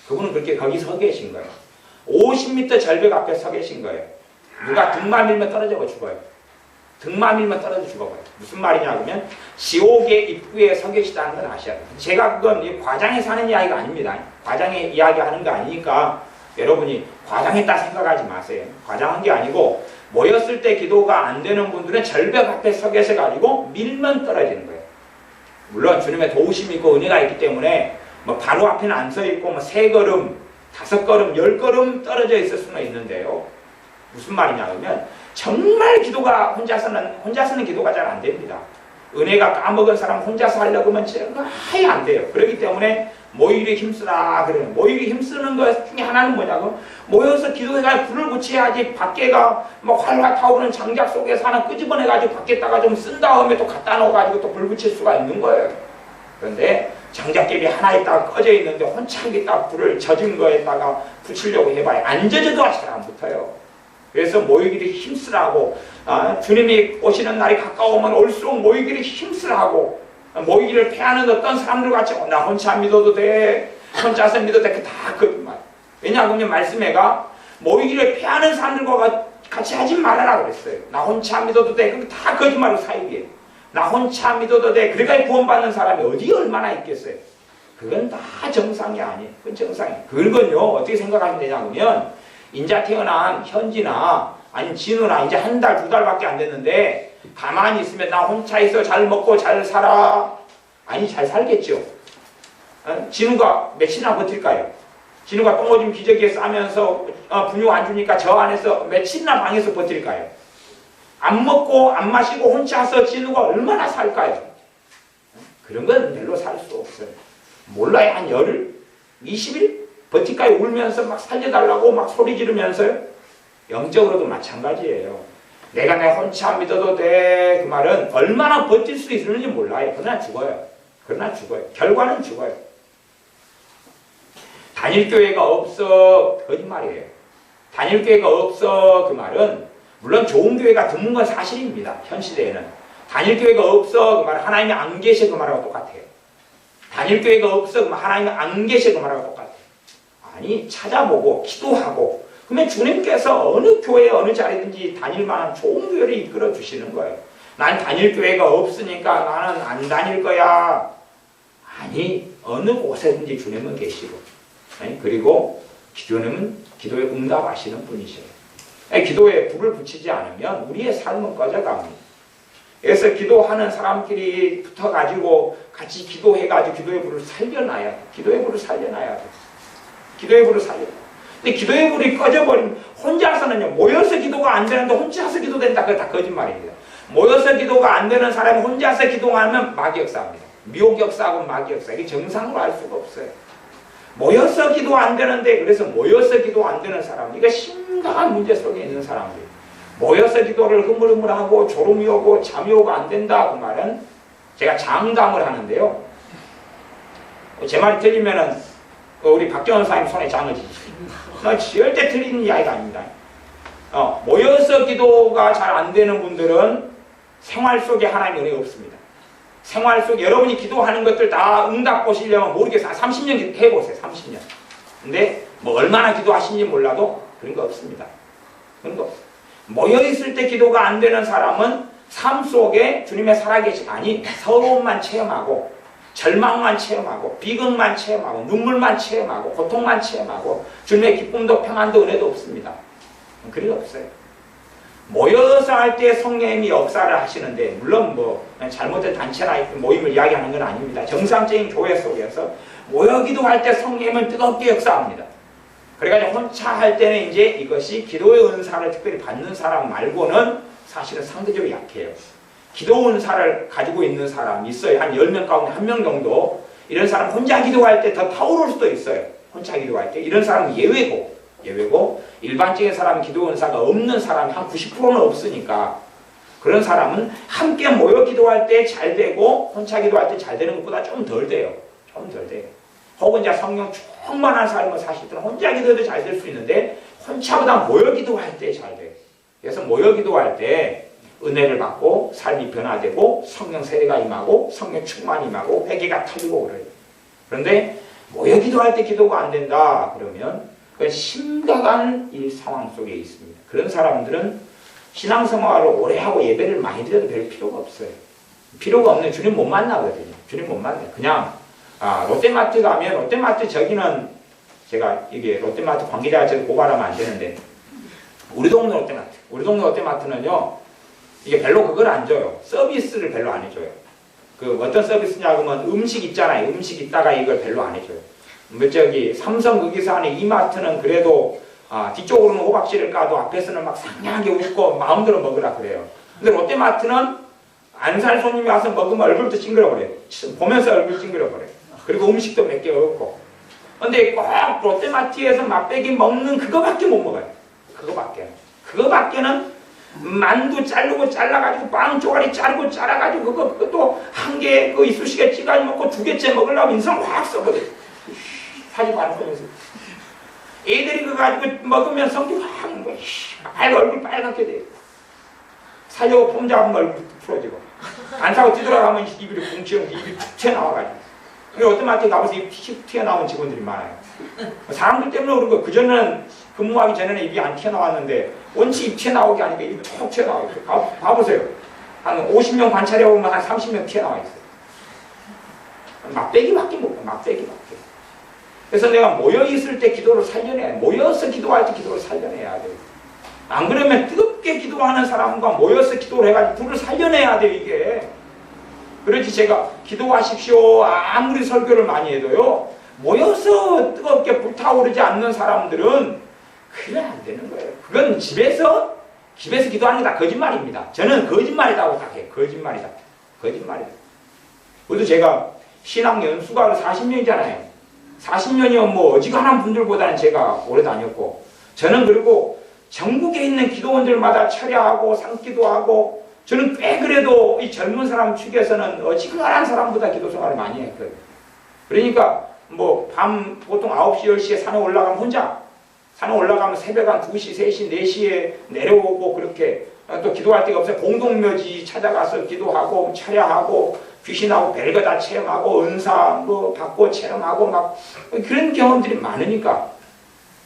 그분은 그렇게 거기 서 계신 거예요. 50m 절벽 앞에 서 계신 거예요. 누가 등만 밀면 떨어져 죽어요. 등만 밀면 떨어져 죽어버려요. 무슨 말이냐 그러면 지옥의 입구에 서 계시다는 걸 아셔야 돼요. 제가 그건 과장해서 하는 이야기가 아닙니다. 과장에 이야기하는 거 아니니까 여러분이 과장했다 생각하지 마세요. 과장한 게 아니고 모였을 때 기도가 안 되는 분들은 절벽 앞에 서 계셔가지고 밀면 떨어지는 거예요. 물론 주님의 도우심이 있고 은혜가 있기 때문에 뭐 바로 앞에는 안 서 있고 뭐 3걸음, 5걸음, 10걸음 떨어져 있을 수는 있는데요. 무슨 말이냐 그러면 정말 기도가 혼자서는 기도가 잘 안 됩니다. 은혜가 까먹은 사람 혼자서 하려고 하면 아예 안 돼요. 그렇기 때문에 모이기 힘쓰라 그래요. 모이기 힘쓰는 것 중에 하나는 뭐냐고, 모여서 기도해가 불을 붙여야지 밖에가 뭐 활활 타오르는 장작 속에서 하나 끄집어내가지고 밖에다가 좀 쓴 다음에 또 갖다 넣어가지고 또 불 붙일 수가 있는 거예요. 그런데 장작개비 하나에 딱 꺼져 있는데 혼창기 딱 불을 젖은 거에다가 붙이려고 해봐요. 안 젖어도 잘 안 붙어요. 그래서 모이기를 힘쓰라고, 주님이 오시는 날이 가까우면 올수록 모이기를 힘쓰라고, 모이기를 패하는 어떤 사람들 같이 나 혼자 믿어도 돼, 혼자서 믿어도 돼, 그 다 거짓말. 왜냐하면 말씀에가 모이기를 패하는 사람들과 같이 하지 말아라 그랬어요. 나 혼자 믿어도 돼, 그게 다 거짓말로 사이비에요. 나 혼자 믿어도 돼, 그러니까 구원받는 사람이 어디 얼마나 있겠어요. 그건 다 정상이 아니에요. 그건 정상이에요. 그건요 어떻게 생각하면 되냐면 인자 태어난 현지나 아니면 진우나 이제 1달, 2달밖에 안 됐는데 가만히 있으면 나 혼자 있어 잘 먹고 잘 살아. 아니 잘 살겠죠. 진우가 며칠이나 버틸까요? 진우가 똥오줌 기저귀에 싸면서 분유 안 주니까 저 안에서 며칠이나 방에서 버틸까요? 안 먹고 안 마시고 혼자서 진우가 얼마나 살까요? 그런 건 별로 살 수 없어요. 몰라요. 한 열흘? 20일? 버티까지 울면서 막 살려달라고 막 소리 지르면서요. 영적으로도 마찬가지예요. 내가 내 혼자 믿어도 돼. 그 말은 얼마나 버틸 수 있는지 몰라요. 그러나 죽어요. 그러나 죽어요. 결과는 죽어요. 단일교회가 없어. 거짓말이에요. 단일교회가 없어. 그 말은 물론 좋은 교회가 드문 건 사실입니다. 현 시대에는. 단일교회가 없어. 그 말은 하나님이 안 계셔. 그 말하고 똑같아요. 단일교회가 없어. 그 말 하나님이 안 계셔. 그 말하고 똑같아요. 아니 찾아보고 기도하고 그러면 주님께서 어느 교회 어느 자리든지 다닐 만한 좋은 교회를 이끌어 주시는 거예요. 난 다닐 교회가 없으니까 나는 안 다닐 거야. 아니 어느 곳에든지 주님은 계시고 그리고 기도는 기도에 응답하시는 분이셔요. 기도에 불을 붙이지 않으면 우리의 삶은 꺼져갑니다. 그래서 기도하는 사람끼리 붙어가지고 같이 기도해가지고 기도의 불을 살려놔야 돼. 기도의 불을 살려놔야 돼. 기도의 불을 살려. 근데 기도의 불이 꺼져버리면 혼자서는요, 모여서 기도가 안 되는데 혼자서 기도된다. 그거 다 거짓말입니다. 모여서 기도가 안 되는 사람이 혼자서 기도하면 마귀역사입니다. 미혹역사하고 마귀역사. 이게 정상으로 알 수가 없어요. 모여서 기도 안 되는데, 그래서 모여서 기도 안 되는 사람, 이거 심각한 문제 속에 있는 사람들. 모여서 기도를 흐물흐물하고 졸음이 오고 잠이 오고 안 된다. 그 말은 제가 장담을 하는데요. 제 말이 틀리면은 우리 박정원 사님 손에 장을 지지. 절대 틀리는 이야기가 아닙니다. 모여서 기도가 잘 안 되는 분들은 생활 속에 하나님의 은혜가 없습니다. 생활 속에 여러분이 기도하는 것들 다 응답 보시려면 모르겠어요. 30년 해보세요. 30년. 근데 뭐 얼마나 기도하신지 몰라도 그런 거 없습니다. 그런 거 없어요. 모여있을 때 기도가 안 되는 사람은 삶 속에 주님의 살아계신, 아니 서러움만 체험하고 절망만 체험하고 비극만 체험하고 눈물만 체험하고 고통만 체험하고 주님의 기쁨도 평안도 은혜도 없습니다. 그런 게 없어요. 모여서 할 때 성령님이 역사를 하시는데, 물론 뭐 잘못된 단체나 모임을 이야기하는 건 아닙니다. 정상적인 교회 속에서 모여 기도할 때 성령님은 뜨겁게 역사합니다. 그래가지고 혼자 할 때는 이제 이것이 기도의 은사를 특별히 받는 사람 말고는 사실은 상대적으로 약해요. 기도 은사를 가지고 있는 사람이 있어요. 한 10명 가운데 1명 정도. 이런 사람 혼자 기도할 때 더 타오를 수도 있어요. 혼자 기도할 때. 이런 사람은 예외고 일반적인 사람은 기도 은사가 없는 사람이 한 90%는 없으니까, 그런 사람은 함께 모여 기도할 때 잘 되고 혼자 기도할 때 잘 되는 것보다 좀 덜 돼요. 좀 덜 돼요. 혹은 이제 성령 충만한 사람은 사실은 혼자 기도해도 잘 될 수 있는데 혼자보다 모여 기도할 때 잘 돼요. 그래서 모여 기도할 때 은혜를 받고 삶이 변화되고 성령 세례가 임하고 성령 충만이 임하고 회개가 터지고 그래요. 그런데 모여 기도할 때 기도가 안 된다 그러면 그건 심각한 이 상황 속에 있습니다. 그런 사람들은 신앙생활을 오래 하고 예배를 많이 드려도 별 필요가 없어요. 필요가 없는, 주님 못 만나거든요. 주님 못 만나요. 그냥 롯데마트 가면, 롯데마트 저기는 제가 이게 롯데마트 관계자가 저기 고발하면 안 되는데, 우리 동네 롯데마트는요, 이게 별로 그걸 안 줘요. 서비스를 별로 안 해줘요. 그 어떤 서비스냐 그러면 음식 있잖아요. 음식 있다가 이걸 별로 안 해줘요. 뭐 저기 삼성 거기서 하는 이마트는 그래도 뒤쪽으로는 호박씨를 까도 앞에서는 막 상냥하게 웃고 마음대로 먹으라 그래요. 근데 롯데마트는 안 살 손님이 와서 먹으면 얼굴도 찡그려버려요. 보면서 얼굴 찡그려버려요. 그리고 음식도 몇 개 없고. 근데 꼭 롯데마트에서 맛배기 먹는 그거밖에 못 먹어요. 그거밖에는 만두 자르고 잘라가지고 빵 쪼가리 자르고 잘라가지고 그것도 한 개 그 이쑤시개 찌가지고 먹고 2개째 먹으려면 인상 확 써버려요. 사진 반응하면서 애들이 그거 가지고 먹으면 성격 확 얼굴 빨갛게 돼요. 사려고 폼 잡으면 얼굴 풀어지고 안 사고 뒤돌아가면 입이 붕치면 입이 툭 튀어나와가지고. 어떤 마트에 가보세요. 입이 툭 튀어나온 직원들이 많아요. 사람들 때문에 그런 거. 그전에는 근무하기 전에는 입이 안 튀어나왔는데 원치 입 튀어나오게 하니까 입이 툭 튀어나와요. 봐보세요. 한 50명 관찰해보면 한 30명 튀어나와 있어요. 막대기밖에 못 봐. 막대기밖에. 그래서 내가 모여있을 때 기도를 살려내야 돼. 모여서 기도할 때 기도를 살려내야 돼요. 안 그러면 뜨겁게 기도하는 사람과 모여서 기도를 해가지고 불을 살려내야 돼요, 이게. 그렇지 제가 기도하십시오 아무리 설교를 많이 해도요, 모여서 뜨겁게 불타오르지 않는 사람들은 그래 안 되는 거예요. 그건 집에서 기도하는 게 다 거짓말입니다. 저는 거짓말이라고 생각해요. 거짓말이다. 그래도 제가 신앙 연수가 40년이잖아요. 40년이면 뭐 어지간한 분들보다는 제가 오래 다녔고, 저는 그리고 전국에 있는 기도원들마다 철야하고 상기도하고, 저는 꽤 그래도 이 젊은 사람 축에서는 어지간한 사람보다 기도 생활을 많이 했거든요. 그러니까 뭐 밤 보통 9시, 10시에 산에 올라가면 혼자, 산에 올라가면 새벽 한 2시, 3시, 4시에 내려오고 그렇게 또 기도할 데가 없어요. 공동묘지 찾아가서 기도하고 철야하고 귀신하고 별거 다 체험하고 은사 뭐 받고 체험하고 막 그런 경험들이 많으니까.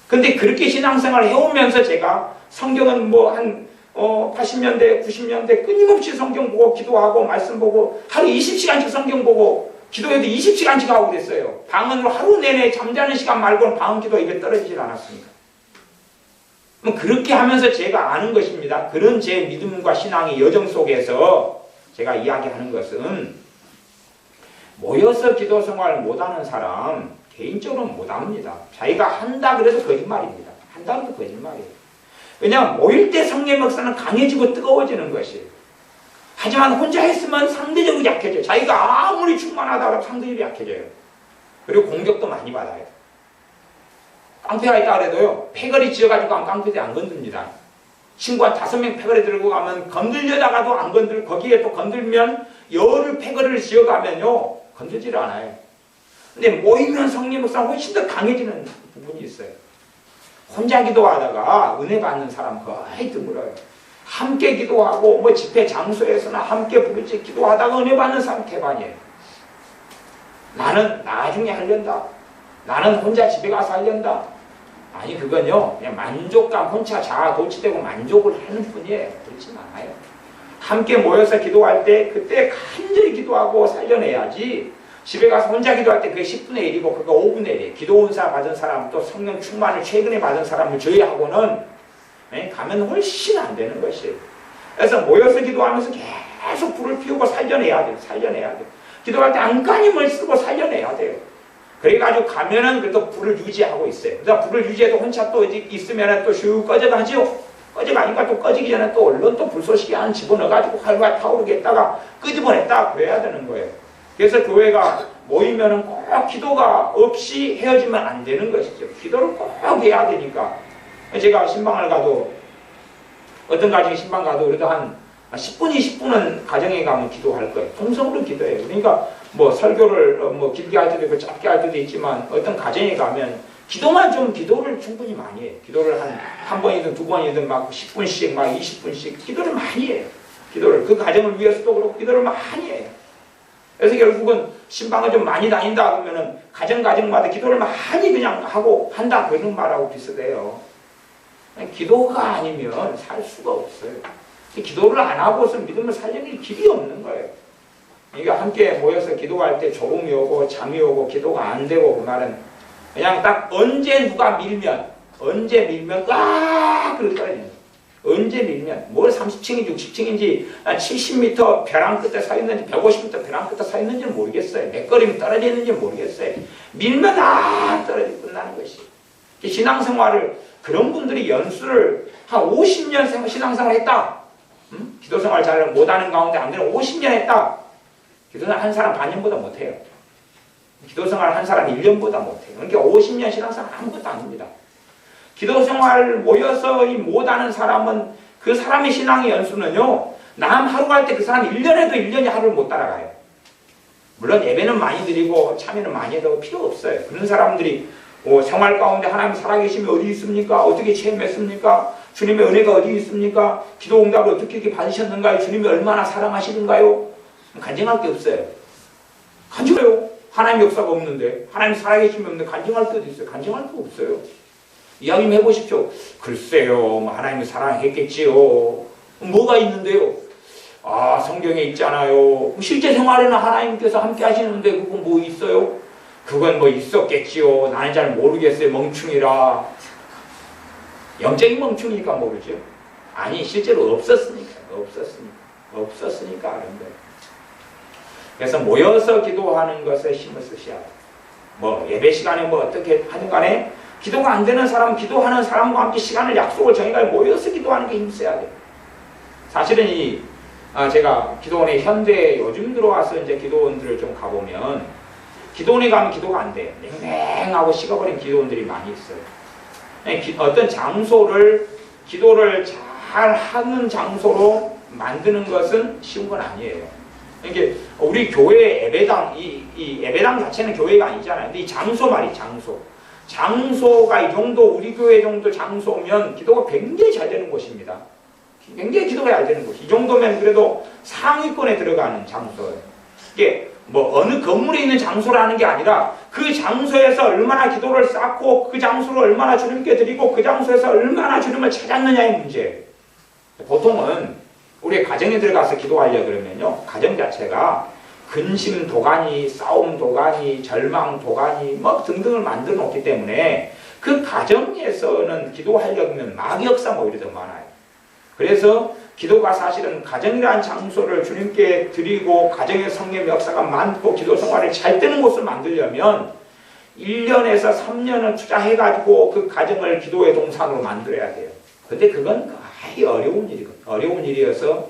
근데 그렇게 신앙생활을 해오면서 제가 성경은 뭐 한 80년대, 90년대 끊임없이 성경 보고 기도하고 말씀 보고 하루 20시간씩 성경 보고 기도해도 20시간씩 하고 그랬어요. 방언으로 하루 내내 잠자는 시간 말고는 방언 기도가 입에 떨어지질 않았습니까? 그렇게 하면서 제가 아는 것입니다. 그런 제 믿음과 신앙의 여정 속에서 제가 이야기하는 것은 모여서 기도 생활을 못하는 사람 개인적으로는 못합니다. 자기가 한다 그래도 거짓말입니다. 한다 그래도 거짓말이에요. 왜냐하면 모일 때 성령의 역사는 강해지고 뜨거워지는 것이에요. 하지만 혼자 했으면 상대적으로 약해져요. 자기가 아무리 충만하다고 상대적으로 약해져요. 그리고 공격도 많이 받아요. 깡패가 있다 그래도요, 패거리 지어가지고 깡패들 안 건듭니다. 친구 한 5명 패거리 들고 가면 건들려다가도 안 건들고, 거기에 또 건들면 열을 패거리를 지어가면요 건들지를 않아요. 근데 모이면 성령 역사는 훨씬 더 강해지는 부분이 있어요. 혼자 기도하다가 은혜 받는 사람 거의 드물어요. 함께 기도하고 뭐 집회 장소에서나 함께 부르짖 기도하다가 은혜 받는 사람 대반이에요. 나는 나중에 하련다. 나는 혼자 집에 가서 하련다. 아니 그건요 그냥 만족감, 혼자 자아 도취되고 만족을 하는 뿐이에요. 그렇진 않아요. 함께 모여서 기도할 때 그때 간절히 기도하고 살려내야지, 집에 가서 혼자 기도할 때 그게 10분의 1이고 그거 5분의 1이에요. 기도 은사 받은 사람, 또 성령 충만을 최근에 받은 사람을 저희하고는 가면 훨씬 안 되는 것이에요. 그래서 모여서 기도하면서 계속 불을 피우고 살려내야 돼요. 살려내야 돼요. 기도할 때 안간힘을 쓰고 살려내야 돼요. 그래가지고 가면은 그래도 불을 유지하고 있어요. 그래서 불을 유지해도 혼자 또 있으면은 또 슉 꺼져가지고, 꺼져가니까 또 꺼지기 전에 또 얼른 또 불쏘시개 안 집어넣어가지고 활활 타오르게 했다가 끄집어냈다가 그래야 되는 거예요. 그래서 교회가 모이면은 꼭 기도가 없이 헤어지면 안 되는 것이죠. 기도를 꼭 해야 되니까. 제가 신방을 가도, 어떤 가정에 신방 가도 그래도 한 10분, 20분은 가정에 가면 기도할 거예요. 통성으로 기도해요. 그러니까 뭐 설교를 뭐 길게 할 때도 있고 짧게 할 때도 있지만 어떤 가정에 가면 기도만 좀 기도를 충분히 많이 해요. 기도를 한 번이든 두 번이든 막 10분씩 막 20분씩 기도를 많이 해요. 기도를 그 가정을 위해서도 그렇고 기도를 많이 해요. 그래서 결국은 신방을 좀 많이 다닌다 그러면은 가정마다 기도를 많이 그냥 하고 한다 그런 말하고 비슷해요. 기도가 아니면 살 수가 없어요. 기도를 안 하고서 믿음을 살려낼 길이 없는 거예요. 그러니까 함께 모여서 기도할 때 조음이 오고 잠이 오고 기도가 안 되고, 그 말은 그냥 딱 언제 누가 밀면 그렇게 떨어지는 거예요. 언제 밀면 뭘 30층인지 60층인지 70m 벼랑 끝에 서 있는지 150m 벼랑 끝에 서 있는지는 모르겠어요. 몇 걸음 떨어져 있는지 모르겠어요. 밀면 다 떨어지고 끝나는 것이. 신앙생활을 그런 분들이 연수를 한 50년 신앙생활 했다. 기도생활 잘 못하는 가운데 안 되는 50년 했다. 기도생활 한 사람 반년보다 못해요. 기도생활 한 사람 1년보다 못해요. 그러니까 50년 신앙생활 아무것도 아닙니다. 기도생활 모여서 못하는 사람은 그 사람의 신앙의 연수는요, 남 하루 갈 때 그 사람 1년에도 1년이 하루를 못 따라가요. 물론 예배는 많이 드리고 참여는 많이 해도 필요 없어요. 그런 사람들이 생활 가운데 하나님 살아계심이 어디 있습니까? 어떻게 체험했습니까? 주님의 은혜가 어디 있습니까? 기도 응답을 어떻게 이렇게 받으셨는가요? 주님이 얼마나 사랑하시는가요? 간증할 게 없어요. 간증해요. 하나님 역사가 없는데, 하나님 살아계심이 없는데 간증할 게 어디 있어요? 간증할 게 없어요. 이야기 좀 해보십시오. 글쎄요, 하나님이 사랑했겠지요. 뭐가 있는데요? 아, 성경에 있잖아요. 실제 생활에는 하나님께서 함께 하시는데 그건 뭐 있어요? 그건 뭐 있었겠지요. 나는 잘 모르겠어요. 멍충이라. 영적인 멍충이니까 모르죠. 아니, 실제로 없었으니까 그런 거예요. 그래서 모여서 기도하는 것에 힘을 쓰셔야 돼요. 뭐 예배 시간에 뭐 어떻게 하든 간에 기도가 안 되는 사람은 기도하는 사람과 함께 시간을 약속을 정해가지고 모여서 기도하는 게 힘써야 돼요. 사실은 제가 기도원에 현대 요즘 들어와서 이제 기도원들을 좀 가보면 기도원에 가면 기도가 안 돼요. 냉랭하고 식어버린 기도원들이 많이 있어요. 어떤 장소를 기도를 잘 하는 장소로 만드는 것은 쉬운 건 아니에요. 이게 우리 교회 예배당 이 예배당 자체는 교회가 아니잖아요. 근데 이 장소 말이 장소가 이 정도 우리 교회 정도 장소면 기도가 굉장히 잘 되는 곳입니다. 굉장히 기도가 잘 되는 곳. 이 정도면 그래도 상위권에 들어가는 장소예요. 이게 뭐 어느 건물에 있는 장소라는 게 아니라 그 장소에서 얼마나 기도를 쌓고 그 장소를 얼마나 주님께 드리고 그 장소에서 얼마나 주님을 찾았느냐의 문제예요. 보통은 우리 가정에 들어가서 기도하려 그러면요, 가정 자체가 근심 도가니, 싸움 도가니, 절망 도가니 뭐 등등을 만들어 놓기 때문에 그 가정에서는 기도하려면 마귀역사가 오히려 더 많아요. 그래서 기도가 사실은 가정이라는 장소를 주님께 드리고 가정의 성령 역사가 많고 기도 생활이 잘 되는 곳을 만들려면 1년에서 3년을 투자해가지고 그 가정을 기도의 동산으로 만들어야 돼요. 근데 그건 아예 어려운 일이어서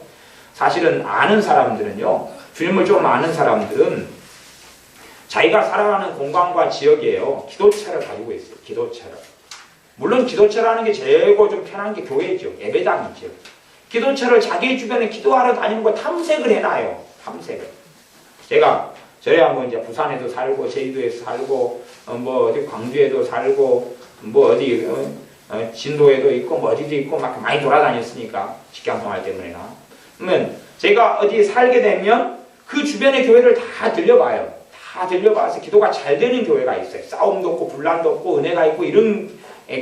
사실은 아는 사람들은요, 주님을 좀 아는 사람들은 자기가 살아가는 공간과 지역에요, 기도처를 가지고 있어요. 기도처를. 물론 기도처라는 게 제일 좀 편한 게 교회죠. 예배당이죠. 기도처를 자기 주변에 기도하러 다니는 거 탐색을 해놔요. 탐색을. 저희야 뭐 이제 부산에도 살고, 제주도에서 살고, 뭐 어디 광주에도 살고, 뭐 어디 진도에도 있고, 뭐 어디도 있고, 막 많이 돌아다녔으니까 직장생활 때문에나. 그러면 제가 어디 살게 되면 그 주변의 교회를 다 들려봐요. 다 들려봐서 기도가 잘 되는 교회가 있어요. 싸움도 없고, 분란도 없고, 은혜가 있고 이런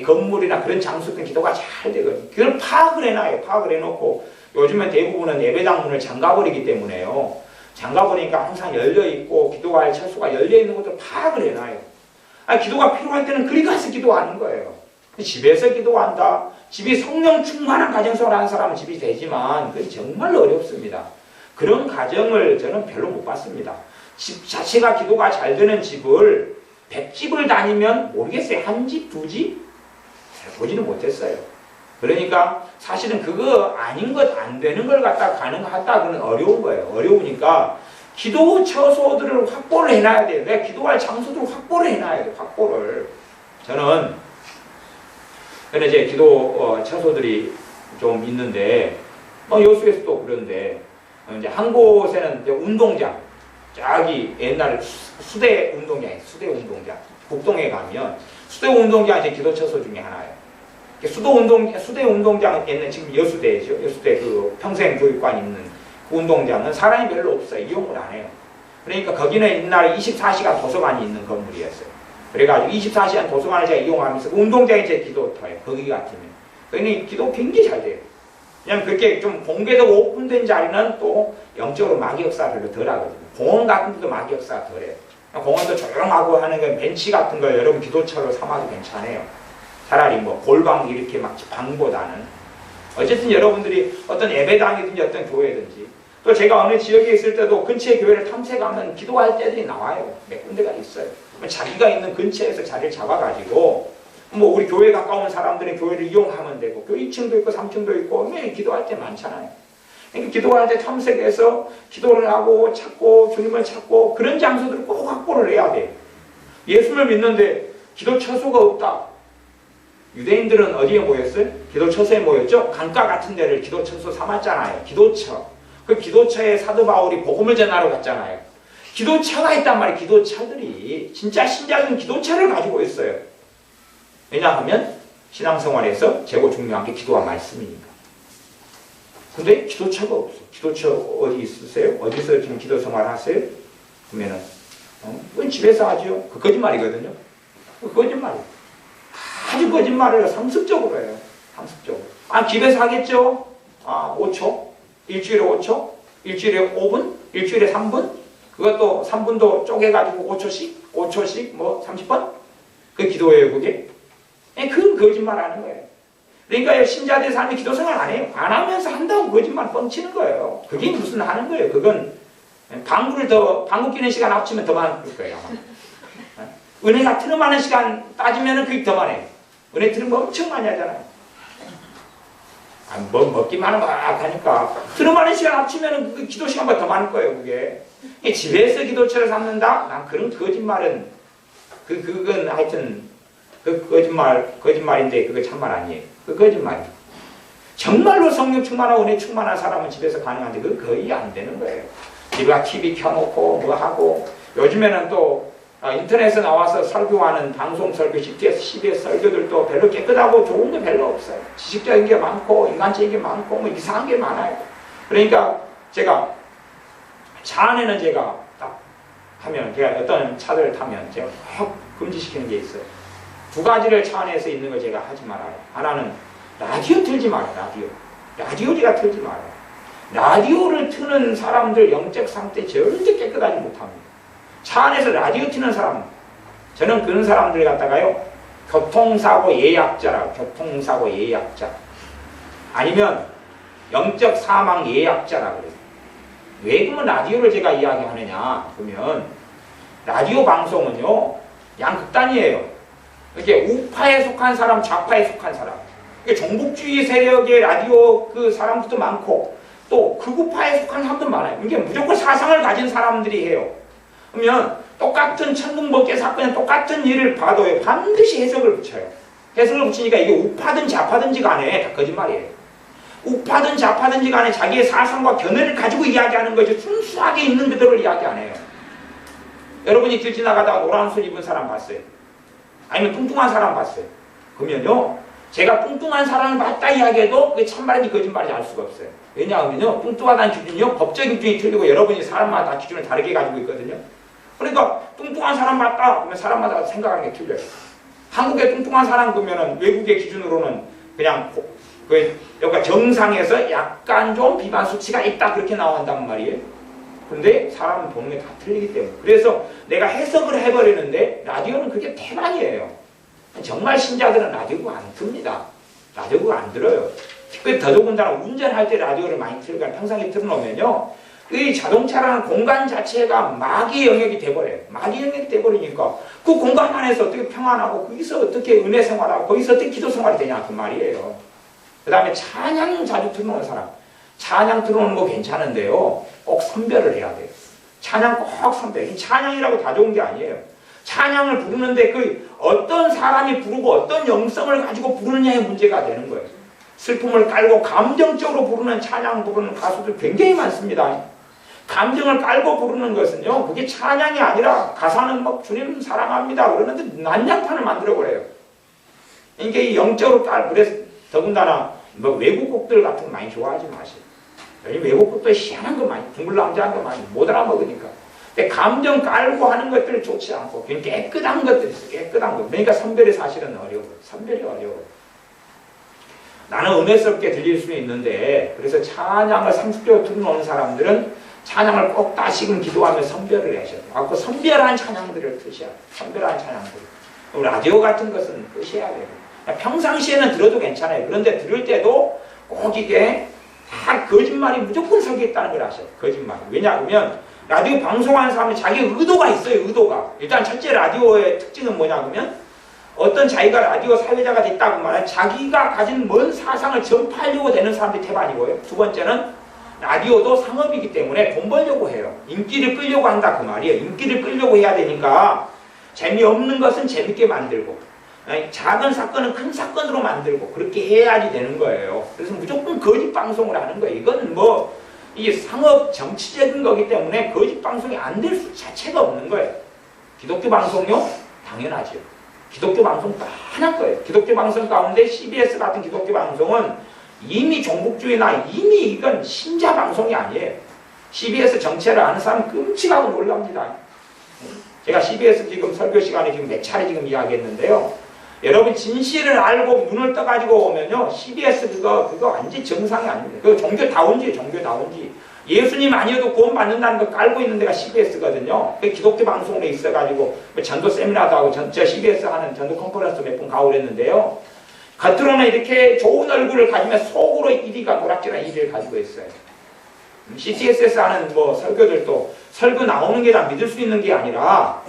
건물이나 그런 장소는 기도가 잘 되거든요. 그걸 파악을 해놔요. 파악을 해놓고 요즘은 대부분은 예배당 문을 잠가버리기 때문에요. 잠가버리니까 항상 열려있고 기도할 처소가 열려있는 것도 파악을 해놔요. 기도가 필요할 때는 그리 가서 기도하는 거예요. 집에서 기도한다. 집이 성령 충만한 가정생활 하는 사람은 집이 되지만 그게 정말 어렵습니다. 그런 가정을 저는 별로 못 봤습니다. 집 자체가 기도가 잘 되는 집을 100집을 다니면 모르겠어요. 한 집, 두 집? 보지는 못했어요. 그러니까 사실은 그거 아닌 것, 안 되는 걸 갖다 가능하다, 그건 어려운 거예요. 어려우니까 기도 처소들을 확보를 해놔야 돼요. 내가 기도할 장소들을 확보를 해놔야 돼요. 확보를. 저는 이제 기도 처소들이 좀 있는데, 여수에서도 그런데, 이제 한 곳에는 이제 운동장, 저기 옛날 수대 운동장이에요. 수대 운동장. 국동에 가면 수대 운동장 이제 기도 처소 중에 하나예요. 수대 운동장에는 지금 여수대죠. 여수대 그 평생교육관 있는 그 운동장은 사람이 별로 없어요. 이용을 안 해요. 그러니까 거기는 옛날에 24시간 도서관이 있는 건물이었어요. 그래가지고 24시간 도서관을 제가 이용하면서 그 운동장이 제 기도터예요. 거기 같으면. 그러니 기도 굉장히 잘 돼요. 왜냐면 그렇게 좀 공개되고 오픈된 자리는 또 영적으로 마귀 역사를 덜 하거든요. 공원 같은 데도 마귀 역사가 덜해요. 공원도 조용하고 하는 건 벤치 같은 걸 여러분 기도처로 삼아도 괜찮아요. 차라리 뭐 골방 이렇게 막 방보다는. 어쨌든 여러분들이 어떤 예배당이든지 어떤 교회든지, 또 제가 어느 지역에 있을 때도 근처의 교회를 탐색하면 기도할 때들이 나와요. 몇 군데가 있어요. 자기가 있는 근처에서 자리를 잡아가지고 뭐 우리 교회 가까운 사람들은 교회를 이용하면 되고, 교회 2층도 있고 3층도 있고 기도할 때 많잖아요. 그러니까 기도할 때 탐색해서 기도를 하고 찾고 주님을 찾고 그런 장소들을 꼭 확보를 해야 돼요. 예수를 믿는데 기도 처소가 없다. 유대인들은 어디에 모였어요? 기도 처소에 모였죠? 강가 같은 데를 기도 처소 삼았잖아요. 기도처. 그 기도처에 사도 바울이 복음을 전하러 갔잖아요. 기도처가 있단 말이에요. 기도처들이 진짜 신자들은 기도처를 가지고 있어요. 왜냐하면 신앙생활에서 최고 중요한 게 기도와 말씀이니까. 근데 기도처가 없어. 기도처 어디 있으세요? 어디서 지금 기도 생활 하세요? 그러면은 그건 집에서 하죠. 그 거짓말이거든요. 그 거짓말이에요. 아주 거짓말을 상습적으로 해요. 상습적으로. 집에서 하겠죠? 5초? 일주일에 5초? 일주일에 5분? 일주일에 3분? 그것도 3분도 쪼개가지고 5초씩 뭐 30번? 그 기도예요, 그게? 그건 거짓말 하는 거예요. 그러니까 신자들의 삶이 기도 생활 안 해요. 안 하면서 한다고 거짓말 뻥치는 거예요. 그게 무슨 하는 거예요. 그건 방구 끼는 시간 합치면 더 많을 거예요, 아마. 은혜가 트름하는 시간 따지면 그게 더 많아요. 은혜 트름 엄청 많이 하잖아요. 뭐 먹기만 하면 막 하니까 트름하는 시간 합치면 그 기도 시간보다 더 많을 거예요, 그게. 집에서 기도처를 삼는다? 난 그런 거짓말은 그건 하여튼 그 거짓말인데 그거 참말 아니에요. 그 거짓말이에요. 정말로 성령 충만하고 은혜 충만한 사람은 집에서 가능한데 그거 거의 안 되는 거예요. 집에 TV 켜놓고 뭐 하고, 요즘에는 또 인터넷에 나와서 설교하는 방송 설교, CBS 설교들도 별로 깨끗하고 좋은 게 별로 없어요. 지식적인 게 많고 인간적인 게 많고 뭐 이상한 게 많아요. 그러니까 제가 차 안에는 제가 딱 하면, 제가 어떤 차들을 타면 제가 확 금지시키는 게 있어요. 두 가지를 차 안에서 있는 걸 제가 하지 말아요. 하나는 라디오 틀지 말아요. 라디오 제가 틀지 말아요. 라디오를 트는 사람들 영적 상태 절대 깨끗하지 못합니다. 차 안에서 라디오 트는 사람, 저는 그런 사람들 갖다가요, 교통사고 예약자라고, 교통사고 예약자. 아니면 영적 사망 예약자라고 그래요. 왜 그러면 라디오를 제가 이야기하느냐 그러면, 라디오 방송은요 양극단이에요. 이렇게 우파에 속한 사람, 좌파에 속한 사람, 종북주의 세력의 라디오 그 사람들도 많고 또 극우파에 속한 사람도 많아요. 이게 무조건 사상을 가진 사람들이 해요. 그러면 똑같은 천둥번개 사건에 똑같은 일을 봐도요 반드시 해석을 붙여요. 해석을 붙이니까 이게 우파든 좌파든지 간에 다 거짓말이에요. 우파든 좌파든지 간에 자기의 사상과 견해를 가지고 이야기하는 거죠. 순수하게 있는 그대로 이야기 안 해요. 여러분이 길 지나가다가 노란 옷을 입은 사람 봤어요? 아니면 뚱뚱한 사람 봤어요? 그러면요 제가 뚱뚱한 사람을 봤다 이야기해도 그게 참말인지 거짓말인지 알 수가 없어요. 왜냐하면요 뚱뚱하다는 기준이요 법적인 기준이 틀리고 여러분이 사람마다 기준을 다르게 가지고 있거든요. 그러니까 뚱뚱한 사람 봤다 그러면 사람마다 생각하는 게 틀려요. 한국의 뚱뚱한 사람 보면은 외국의 기준으로는 그냥 그러니까 정상에서 약간 좀 비만 수치가 있다 그렇게 나온단 말이에요. 근데 사람은 보는 게 다 틀리기 때문에. 그래서 내가 해석을 해버리는데 라디오는 그게 태반이에요. 정말 신자들은 라디오가 안 듭니다. 라디오가 안 들어요. 특히 더더군다나 운전할 때 라디오를 많이 틀니까 평상시에 틀어놓으면요 이 자동차라는 공간 자체가 마귀의 영역이 돼버려요. 마귀의 영역이 돼버리니까 그 공간 안에서 어떻게 평안하고 거기서 어떻게 은혜 생활하고 거기서 어떻게 기도 생활이 되냐 그 말이에요. 그 다음에 찬양 자주 틀어놓은 사람, 찬양 틀어놓는 거 괜찮은데요 꼭 선별을 해야 돼요. 찬양 꼭 선별. 찬양이라고 다 좋은 게 아니에요. 찬양을 부르는데 그 어떤 사람이 부르고 어떤 영성을 가지고 부르느냐의 문제가 되는 거예요. 슬픔을 깔고 감정적으로 부르는 찬양 부르는 가수들 굉장히 많습니다. 감정을 깔고 부르는 것은요 그게 찬양이 아니라 가사는 막 주님 사랑합니다 그러는데 난장판을 만들어버려요. 이게 영적으로 그래서 더군다나 뭐 외국 곡들 같은 거 많이 좋아하지 마세요. 외국 곡도 희한한 거 많이, 둥글남자한 거 많이 못 알아먹으니까. 근데 감정 깔고 하는 것들은 좋지 않고 그냥 깨끗한 것들이 있어. 깨끗한 것. 그러니까 선별이 사실은 어려워요. 선별이 어려워요. 나는 은혜스럽게 들릴 수는 있는데 그래서 찬양을 상습적으로 틀어놓는 사람들은 찬양을 꼭 다시금 기도하며 선별을 하셔야 돼요. 그 선별한 찬양들을 드셔야 돼요. 선별한 찬양들. 라디오 같은 것은 끄셔야 돼요. 평상시에는 들어도 괜찮아요. 그런데 들을 때도 꼭 이게 다 거짓말이 무조건 섞여있다는 걸 아셔요. 거짓말. 왜냐하면 라디오 방송하는 사람이 자기 의도가 있어요. 의도가. 일단 첫째 라디오의 특징은 뭐냐면 어떤 자기가 라디오 사회자가 됐다고 말하면 자기가 가진 먼 사상을 전파하려고 되는 사람들이 태반이고요. 두 번째는 라디오도 상업이기 때문에 돈 벌려고 해요. 인기를 끌려고 한다 그 말이에요. 인기를 끌려고 해야 되니까 재미없는 것은 재밌게 만들고 작은 사건은 큰 사건으로 만들고 그렇게 해야지 되는 거예요. 그래서 무조건 거짓 방송을 하는 거예요. 이건 뭐 이게 상업 정치적인 거기 때문에 거짓 방송이 안 될 수 자체가 없는 거예요. 기독교 방송요? 당연하죠. 기독교 방송 뻔한 거예요. 기독교 방송 가운데 CBS 같은 기독교 방송은 이미 종북주의나 이미 이건 신자 방송이 아니에요. CBS 정체를 아는 사람 끔찍하고 놀랍니다. 제가 CBS 지금 설교 시간에 지금 몇 차례 지금 이야기했는데요. 여러분 진실을 알고 눈을 떠가지고 오면요 CBS 그거 완전 정상이 아닙니다. 그거 종교다운지 종교다운지 예수님 아니어도 구원 받는다는 거 깔고 있는 데가 CBS거든요. 그 기독교 방송에 있어가지고 전도 세미나도 하고 저 CBS 하는 전도 컨퍼런스 몇 번 가고 그랬는데요. 겉으로는 이렇게 좋은 얼굴을 가지면 속으로 이리가 도락질한 이리를 가지고 있어요. CTSS 하는 뭐 설교들도 설교 나오는 게 다 믿을 수 있는 게 아니라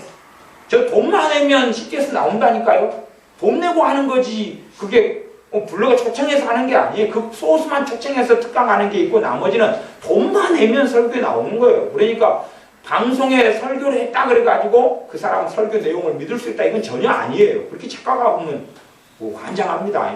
저 돈만 내면 CTS 나온다니까요. 돈 내고 하는 거지 그게 블로그 초청해서 하는 게 아니에요. 그 소스만 초청해서 특강하는 게 있고 나머지는 돈만 내면 설교에 나오는 거예요. 그러니까 방송에 설교를 했다 그래가지고 그 사람 설교 내용을 믿을 수 있다 이건 전혀 아니에요. 그렇게 착각하면 뭐 환장합니다.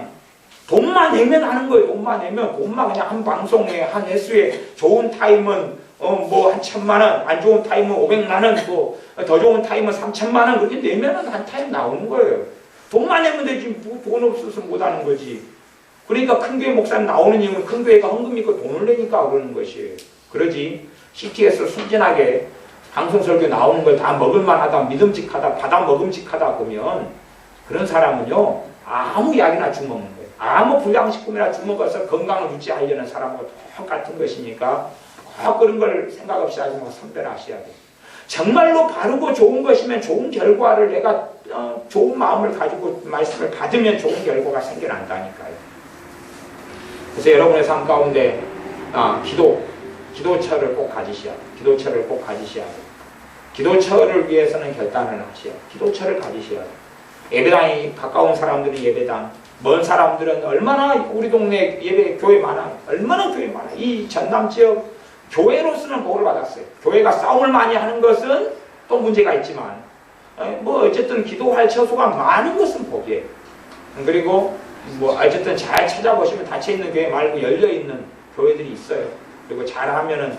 돈만 내면 하는 거예요. 돈만 내면 돈만 그냥 한 방송에 한 횟수에 좋은 타임은 뭐 한 1,000만 원, 안 좋은 타임은 500만 원, 뭐 더 좋은 타임은 3,000만 원 그렇게 내면은 한 타임 나오는 거예요. 돈만 내면 되지 뭐 돈 없어서 못하는 거지. 그러니까 큰 교회 목사님 나오는 이유는 큰 교회가 헌금 있고 돈을 내니까 그러는 것이에요. 그러지 CT에서 순진하게 방송 설교 나오는 걸 다 먹을만하다, 믿음직하다, 받아 먹음직하다 보면 그런 사람은요 아무 약이나 죽먹는 거예요. 아무 불량식품이나 주먹어서 건강을 유지하려는 사람하고 똑같은 것이니까 꼭 그런 걸 생각 없이 하지 말고 선별하셔야 돼요. 정말로 바르고 좋은 것이면 좋은 결과를 내가 좋은 마음을 가지고 말씀을 받으면 좋은 결과가 생겨난다니까요. 그래서 여러분의 삶 가운데 기도처를 꼭 가지셔야 돼요. 기도처를 꼭 가지셔야 돼요. 기도처를 위해서는 결단을 하셔야 돼요. 기도처를 가지셔야 돼요. 예배당이 가까운 사람들은 예배당, 먼 사람들은 얼마나 우리 동네 교회 많아요. 얼마나 교회 많아요. 이 전남 지역 교회로서는 복을 받았어요. 교회가 싸움을 많이 하는 것은 또 문제가 있지만 뭐 어쨌든 기도할 처소가 많은 것은 복이에요. 그리고 뭐 어쨌든 잘 찾아보시면 닫혀있는 교회 말고 열려있는 교회들이 있어요. 그리고 잘하면은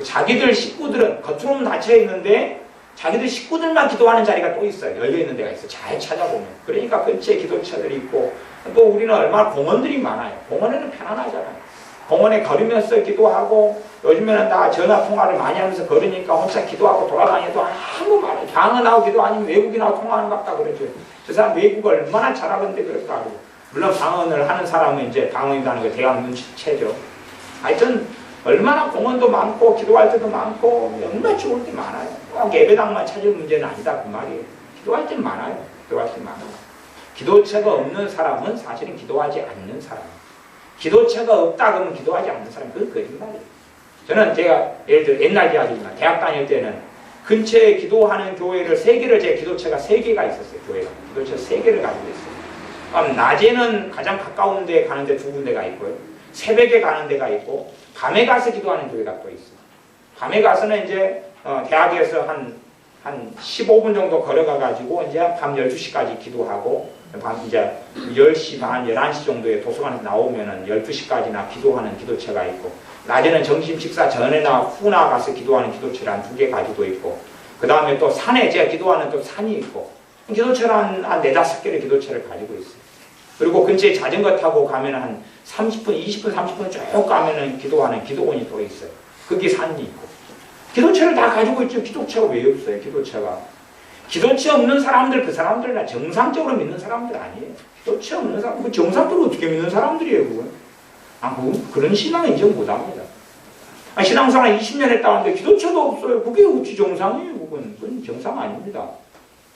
자기들 식구들은 겉으로는 닫혀있는데 자기들 식구들만 기도하는 자리가 또 있어요. 열려있는 데가 있어요. 잘 찾아보면. 그러니까 근처에 기도처들이 있고, 또 우리는 얼마나 공원들이 많아요. 공원에는 편안하잖아요. 공원에 걸으면서 기도하고, 요즘에는 다 전화 통화를 많이 하면서 걸으니까 혼자 기도하고 돌아다녀도 아무 말, 방언하고 기도 아니면 외국인하고 통화하는 것 같다 그러죠. 저 사람 외국어 얼마나 잘하던데 그럴까 하고. 물론 방언을 하는 사람은 이제 방언이라는 거 대학 눈치채죠. 하여튼 얼마나 공원도 많고 기도할 때도 많고 얼마나 좋은 데 많아요. 꼭 예배당만 찾을 문제는 아니다 그 말이에요. 기도할 때 많아요. 기도할 때 많아요. 기도처가 없는 사람은 사실은 기도하지 않는 사람. 기도처가 없다 그러면 기도하지 않는 사람. 그건 거짓말이에요. 저는 제가 예를 들어 옛날 이야기지만 대학 다닐 때는 근처에 기도하는 교회를 3개를 제 기도처가 3개가 있었어요. 교회가. 기도처 3개를 가지고 있어요. 그럼 낮에는 가장 가까운 데 가는 데 2군데가 있고요. 새벽에 가는 데가 있고 밤에 가서 기도하는 교회가 또 있어요. 밤에 가서는 이제 대학에서 한 15분 정도 걸어가가지고 이제 밤 12시까지 기도하고 밤 이제 10시 반, 11시 정도에 도서관에서 나오면은 12시까지나 기도하는 기도처가 있고 낮에는 점심 식사 전에나 후나 가서 기도하는 기도처를 한 2개 가지고 있고 그 다음에 또 산에 제가 기도하는 또 산이 있고 기도처를 한 4-5개의 기도처를 가지고 있어요. 그리고 근처에 자전거 타고 가면 한 30분, 20분, 30분 쭉 가면은 기도하는 기도원이 또 있어요. 거기 산이 있고. 기도처를 다 가지고 있죠. 기도처가 왜 없어요? 기도처가. 기도처 없는 사람들, 그 사람들은 정상적으로 믿는 사람들 아니에요. 기도처 없는 사람, 그 정상적으로 어떻게 믿는 사람들이에요, 그건? 그런 신앙은 인정 못 합니다. 신앙생활 20년 했다는데 기도처도 없어요. 그게 어찌 정상이에요, 그건 정상 아닙니다.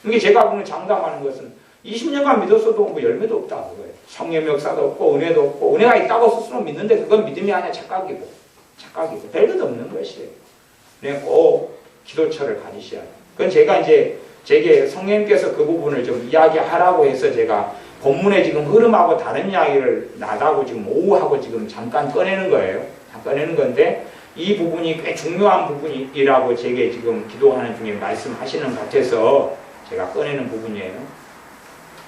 이게 제가 오늘 장담하는 것은 20년간 믿었어도 뭐 열매도 없다 그거예요. 성령 역사도 없고 은혜도 없고 은혜가 있다고 스스로 믿는데 그건 믿음이 아니라 착각이고 별것도 없는 것이에요. 꼭 기도처를 가지셔야 돼요. 그건 제가 이제 제게 성령님께서 그 부분을 좀 이야기하라고 해서 제가 본문에 지금 흐름하고 다른 이야기를 나가고 지금 오후하고 지금 잠깐 꺼내는 거예요. 꺼내는 건데 이 부분이 꽤 중요한 부분이라고 제게 지금 기도하는 중에 말씀하시는 것 같아서 제가 꺼내는 부분이에요.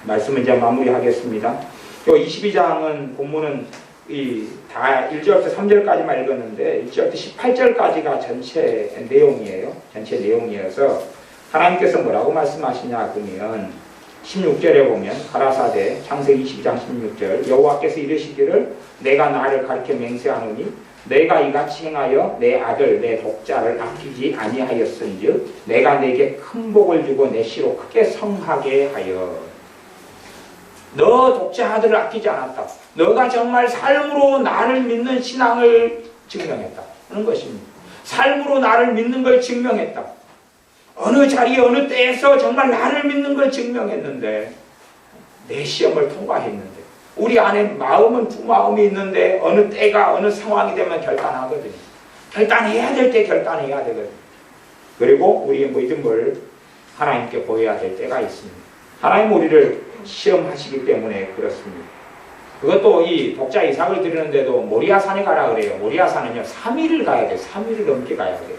말씀을 이제 마무리하겠습니다. 요 22장은 본문은 다 1절부터 3절까지만 읽었는데 1절부터 18절까지가 전체 내용이에요. 전체 내용이어서 하나님께서 뭐라고 말씀하시냐 그러면 16절에 보면 가라사대 창세기 22장 16절 여호와께서 이르시기를 내가 나를 가르쳐 맹세하노니 내가 이같이 행하여 내 아들 내 독자를 아끼지 아니하였은즉 내가 내게 큰 복을 주고 내 씨로 크게 성하게 하여 너 독자 아들을 아끼지 않았다. 너가 정말 삶으로 나를 믿는 신앙을 증명했다. 그런 것입니다. 삶으로 나를 믿는 걸 증명했다. 어느 자리에 어느 때에서 정말 나를 믿는 걸 증명했는데 내 시험을 통과했는데 우리 안에 마음은 두 마음이 있는데 어느 때가 어느 상황이 되면 결단하거든요. 결단해야 될 때 결단해야 되거든요. 그리고 우리의 믿음을 하나님께 보여야 될 때가 있습니다. 하나님 우리를 시험하시기 때문에 그렇습니다. 그것도 이 독자 이삭을 드리는데도 모리아산에 가라 그래요. 모리아산은요 3일을 가야 돼요. 3일을 넘게 가야 돼요.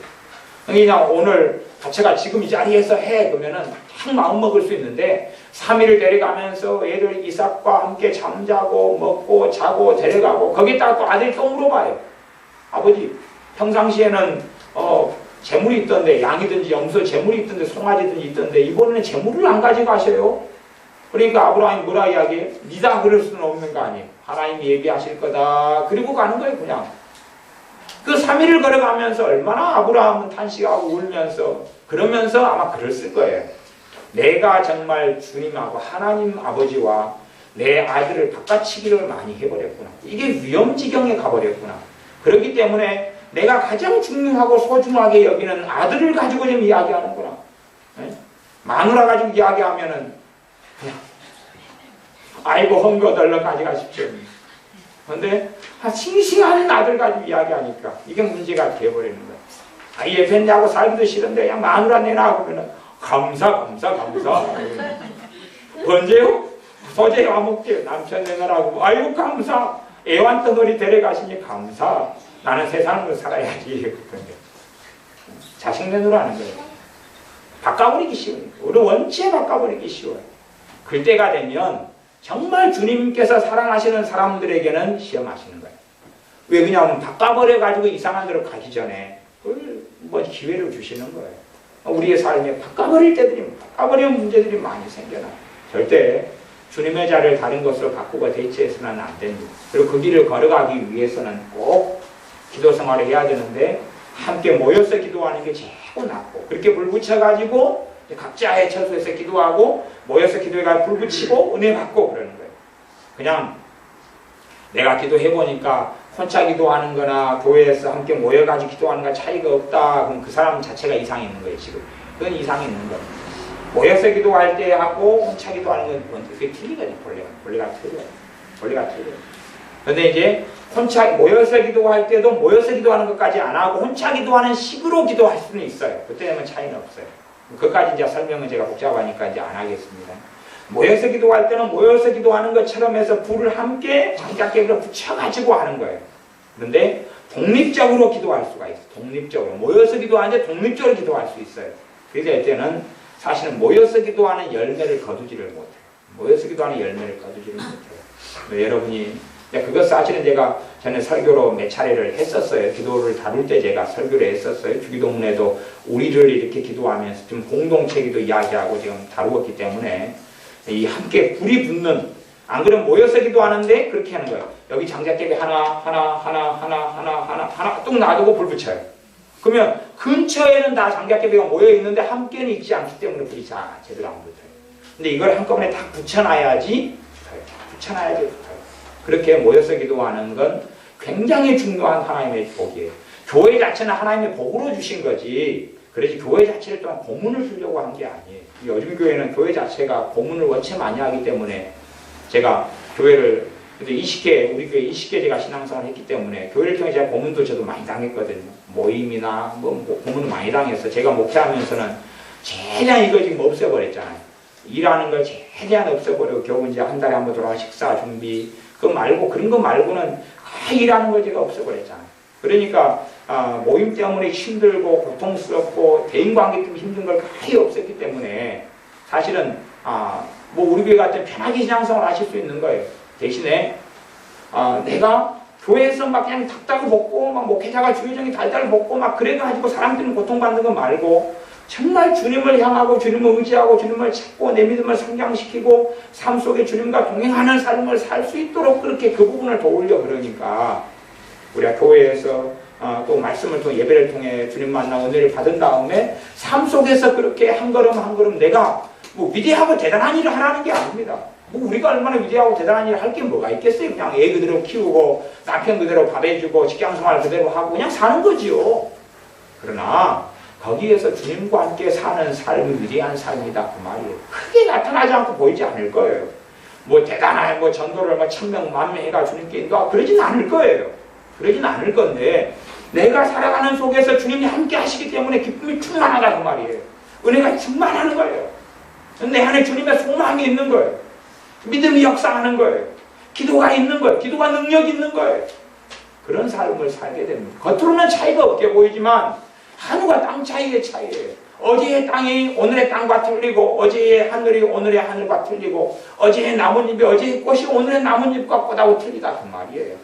그냥 오늘 자체가 지금 이 자리에서 해 그러면은 딱 마음 먹을 수 있는데 3일을 데려가면서 애들 이삭과 함께 잠자고 먹고 자고 데려가고 거기다가 또 아들이 또 물어봐요. 아버지 평상시에는 재물이 있던데 양이든지 염소 재물이 있던데 송아지든지 있던데 이번에는 재물을 안 가져가셔요. 그러니까 아브라함이 뭐라 이야기해? 네가 그럴 수는 없는 거 아니에요. 하나님이 얘기하실 거다. 그리고 가는 거예요 그냥. 그 3일을 걸어가면서 얼마나 아브라함은 탄식하고 울면서 그러면서 아마 그랬을 거예요. 내가 정말 주님하고 하나님 아버지와 내 아들을 바꿔치기를 많이 해버렸구나. 이게 위험지경에 가버렸구나. 그렇기 때문에 내가 가장 중요하고 소중하게 여기는 아들을 가지고 좀 이야기하는구나. 네? 마누라 가지고 이야기하면은 그냥 아이고 헝거덜러 가져가십시오. 그런데 싱싱한 아들 가지고 이야기하니까 이게 문제가 되어버리는 거야. 아, 예배 내하고 살기도 싫은데 그냥 마누라 내놔 그러면 감사. 언제요? 소재 와먹게요. 남편 내놔라고. 아이고 감사. 애완덩어리 데려가시니 감사. 나는 세상으로 살아야지 이랬거든요. 자식 내놓으라는 거예요. 바꿔버리기 쉬워요. 우리 원체 바꿔버리기 쉬워요. 그때가 되면 정말 주님께서 사랑하시는 사람들에게는 시험하시는 거예요. 왜 그냥 바꿔버려가지고 이상한 데로 가기 전에 뭐 기회를 주시는 거예요. 우리의 삶에 바꿔버리는 문제들이 많이 생겨나요. 절대 주님의 자리를 다른 것으로 바꾸고 대체해서는 안 됩니다. 그리고 그 길을 걸어가기 위해서는 꼭 기도 생활을 해야 되는데 함께 모여서 기도하는 게 제일 낫고 그렇게 불 붙여가지고 각자의 처소에서 기도하고 모여서 기도해가지고 불 붙이고 은혜 받고 그러는 거예요. 그냥 내가 기도해보니까 혼자 기도하는 거나 교회에서 함께 모여가지고 기도하는 거 차이가 없다. 그럼 그 사람 자체가 이상이 있는 거예요. 지금 그건 이상이 있는 거예요. 모여서 기도할 때 하고 혼자 기도하는 건 그게 틀리거든요. 본래가 틀려요. 그런데 이제 혼자 모여서 기도할 때도 모여서 기도하는 것까지 안 하고 혼자 기도하는 식으로 기도할 수는 있어요. 그때는 차이는 없어요. 그것까지 이제 설명은 제가 복잡하니까 이제 안 하겠습니다. 모여서 기도할 때는 모여서 기도하는 것처럼 해서 불을 함께 장작개비로 붙여가지고 하는 거예요. 그런데 독립적으로 기도할 수가 있어요. 독립적으로. 모여서 기도하는데 독립적으로 기도할 수 있어요. 그래서 이때는 사실은 모여서 기도하는 열매를 거두지를 못해요. 모여서 기도하는 열매를 거두지를 못해요. 여러분이 그것 사실은 저는 설교로 몇 차례를 했었어요. 기도를 다룰 때 제가 설교를 했었어요. 주기도문에도 우리를 이렇게 기도하면서 좀 공동체 기도 이야기하고 지금 다루었기 때문에 이 함께 불이 붙는 안 그러면 모여서 기도하는데 그렇게 하는 거예요. 여기 장작개비 하나 뚝 놔두고 불 붙여요. 그러면 근처에는 다 장작개비가 모여 있는데 함께는 있지 않기 때문에 불이 제대로 안 붙어요. 근데 이걸 한꺼번에 다 붙여놔야지 붙어요. 그렇게 모여서 기도하는 건 굉장히 중요한 하나님의 복이에요. 교회 자체는 하나님의 복으로 주신 거지. 그래서 교회 자체를 또한 고문을 주려고 한 게 아니에요. 요즘 교회는 교회 자체가 고문을 원체 많이 하기 때문에 제가 교회를 우리 교회 20개 제가 신앙생활을 했기 때문에 교회를 통해 제가 고문도 저도 많이 당했거든요. 모임이나 고문을 많이 당해서 제가 목회하면서는 최대한 이거 지금 없애버렸잖아요. 일하는 걸 최대한 없애버리고 겨우 이제 한 달에 한 번 돌아가 식사 준비 그런 거 말고는 일하는 걸 제가 없애버렸잖아요. 그러니까 모임 때문에 힘들고 고통스럽고 대인관계 때문에 힘든 걸 거의 없앴기 때문에 사실은 우리 교회 같은 편하게 신앙생활을 하실 수 있는 거예요. 대신에 내가 교회에서 막 그냥 닭다구 먹고 막 목회자가 주의정이 달달 먹고 막 그래가지고 사람들은 고통받는 거 말고 정말 주님을 향하고 주님을 의지하고 주님을 찾고 내 믿음을 성장시키고 삶 속에 주님과 동행하는 삶을 살 수 있도록 그렇게 그 부분을 도우려 그러니까 우리가 교회에서 또 말씀을 통해 예배를 통해 주님 만나 은혜를 받은 다음에 삶 속에서 그렇게 한 걸음 한 걸음 내가 위대하고 대단한 일을 하라는 게 아닙니다. 우리가 얼마나 위대하고 대단한 일을 할 게 뭐가 있겠어요. 그냥 애 그대로 키우고 남편 그대로 밥 해주고 직장생활 그대로 하고 그냥 사는 거지요. 그러나 거기에서 주님과 함께 사는 삶이 위대한 삶이다 그 말이에요. 크게 나타나지 않고 보이지 않을 거예요. 대단한 전도를 1000명, 10,000명 해가 주님께 인도하고 그러진 않을 거예요. 그러진 않을 건데 내가 살아가는 속에서 주님이 함께 하시기 때문에 기쁨이 충만하다 그 말이에요. 은혜가 충만하는 거예요. 내 안에 주님의 소망이 있는 거예요. 믿음이 역사하는 거예요. 기도가 있는 거예요. 기도가 능력이 있는 거예요. 그런 삶을 살게 됩니다. 겉으로는 차이가 없게 보이지만 하늘과 땅 차이의 차이예요. 어제의 땅이 오늘의 땅과 틀리고 어제의 하늘이 오늘의 하늘과 틀리고 어제의 나뭇잎이 어제의 꽃이 오늘의 나뭇잎과 꽃하고 틀리다 그 말이에요.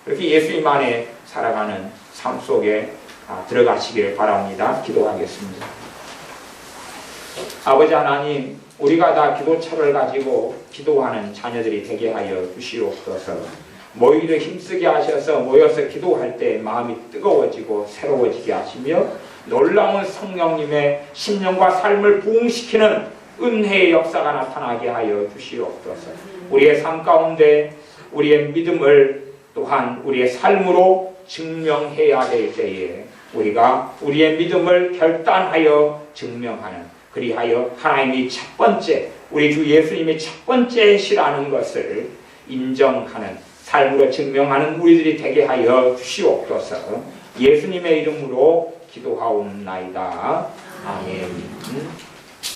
그렇게 예수님 안에 살아가는 삶 속에 들어가시길 바랍니다. 기도하겠습니다. 아버지 하나님, 우리가 다 기도처를 가지고 기도하는 자녀들이 되게 하여 주시옵소서. 모이를 힘쓰게 하셔서 모여서 기도할 때 마음이 뜨거워지고 새로워지게 하시며 놀라운 성령님의 심령과 삶을 부흥시키는 은혜의 역사가 나타나게 하여 주시옵소서. 우리의 삶 가운데 우리의 믿음을 또한 우리의 삶으로 증명해야 될 때에 우리가 우리의 믿음을 결단하여 증명하는, 그리하여 하나님이 첫 번째, 우리 주 예수님이 첫 번째시라는 것을 인정하는, 삶으로 증명하는 우리들이 되게 하여 주시옵소서. 예수님의 이름으로 기도하옵나이다. 아멘.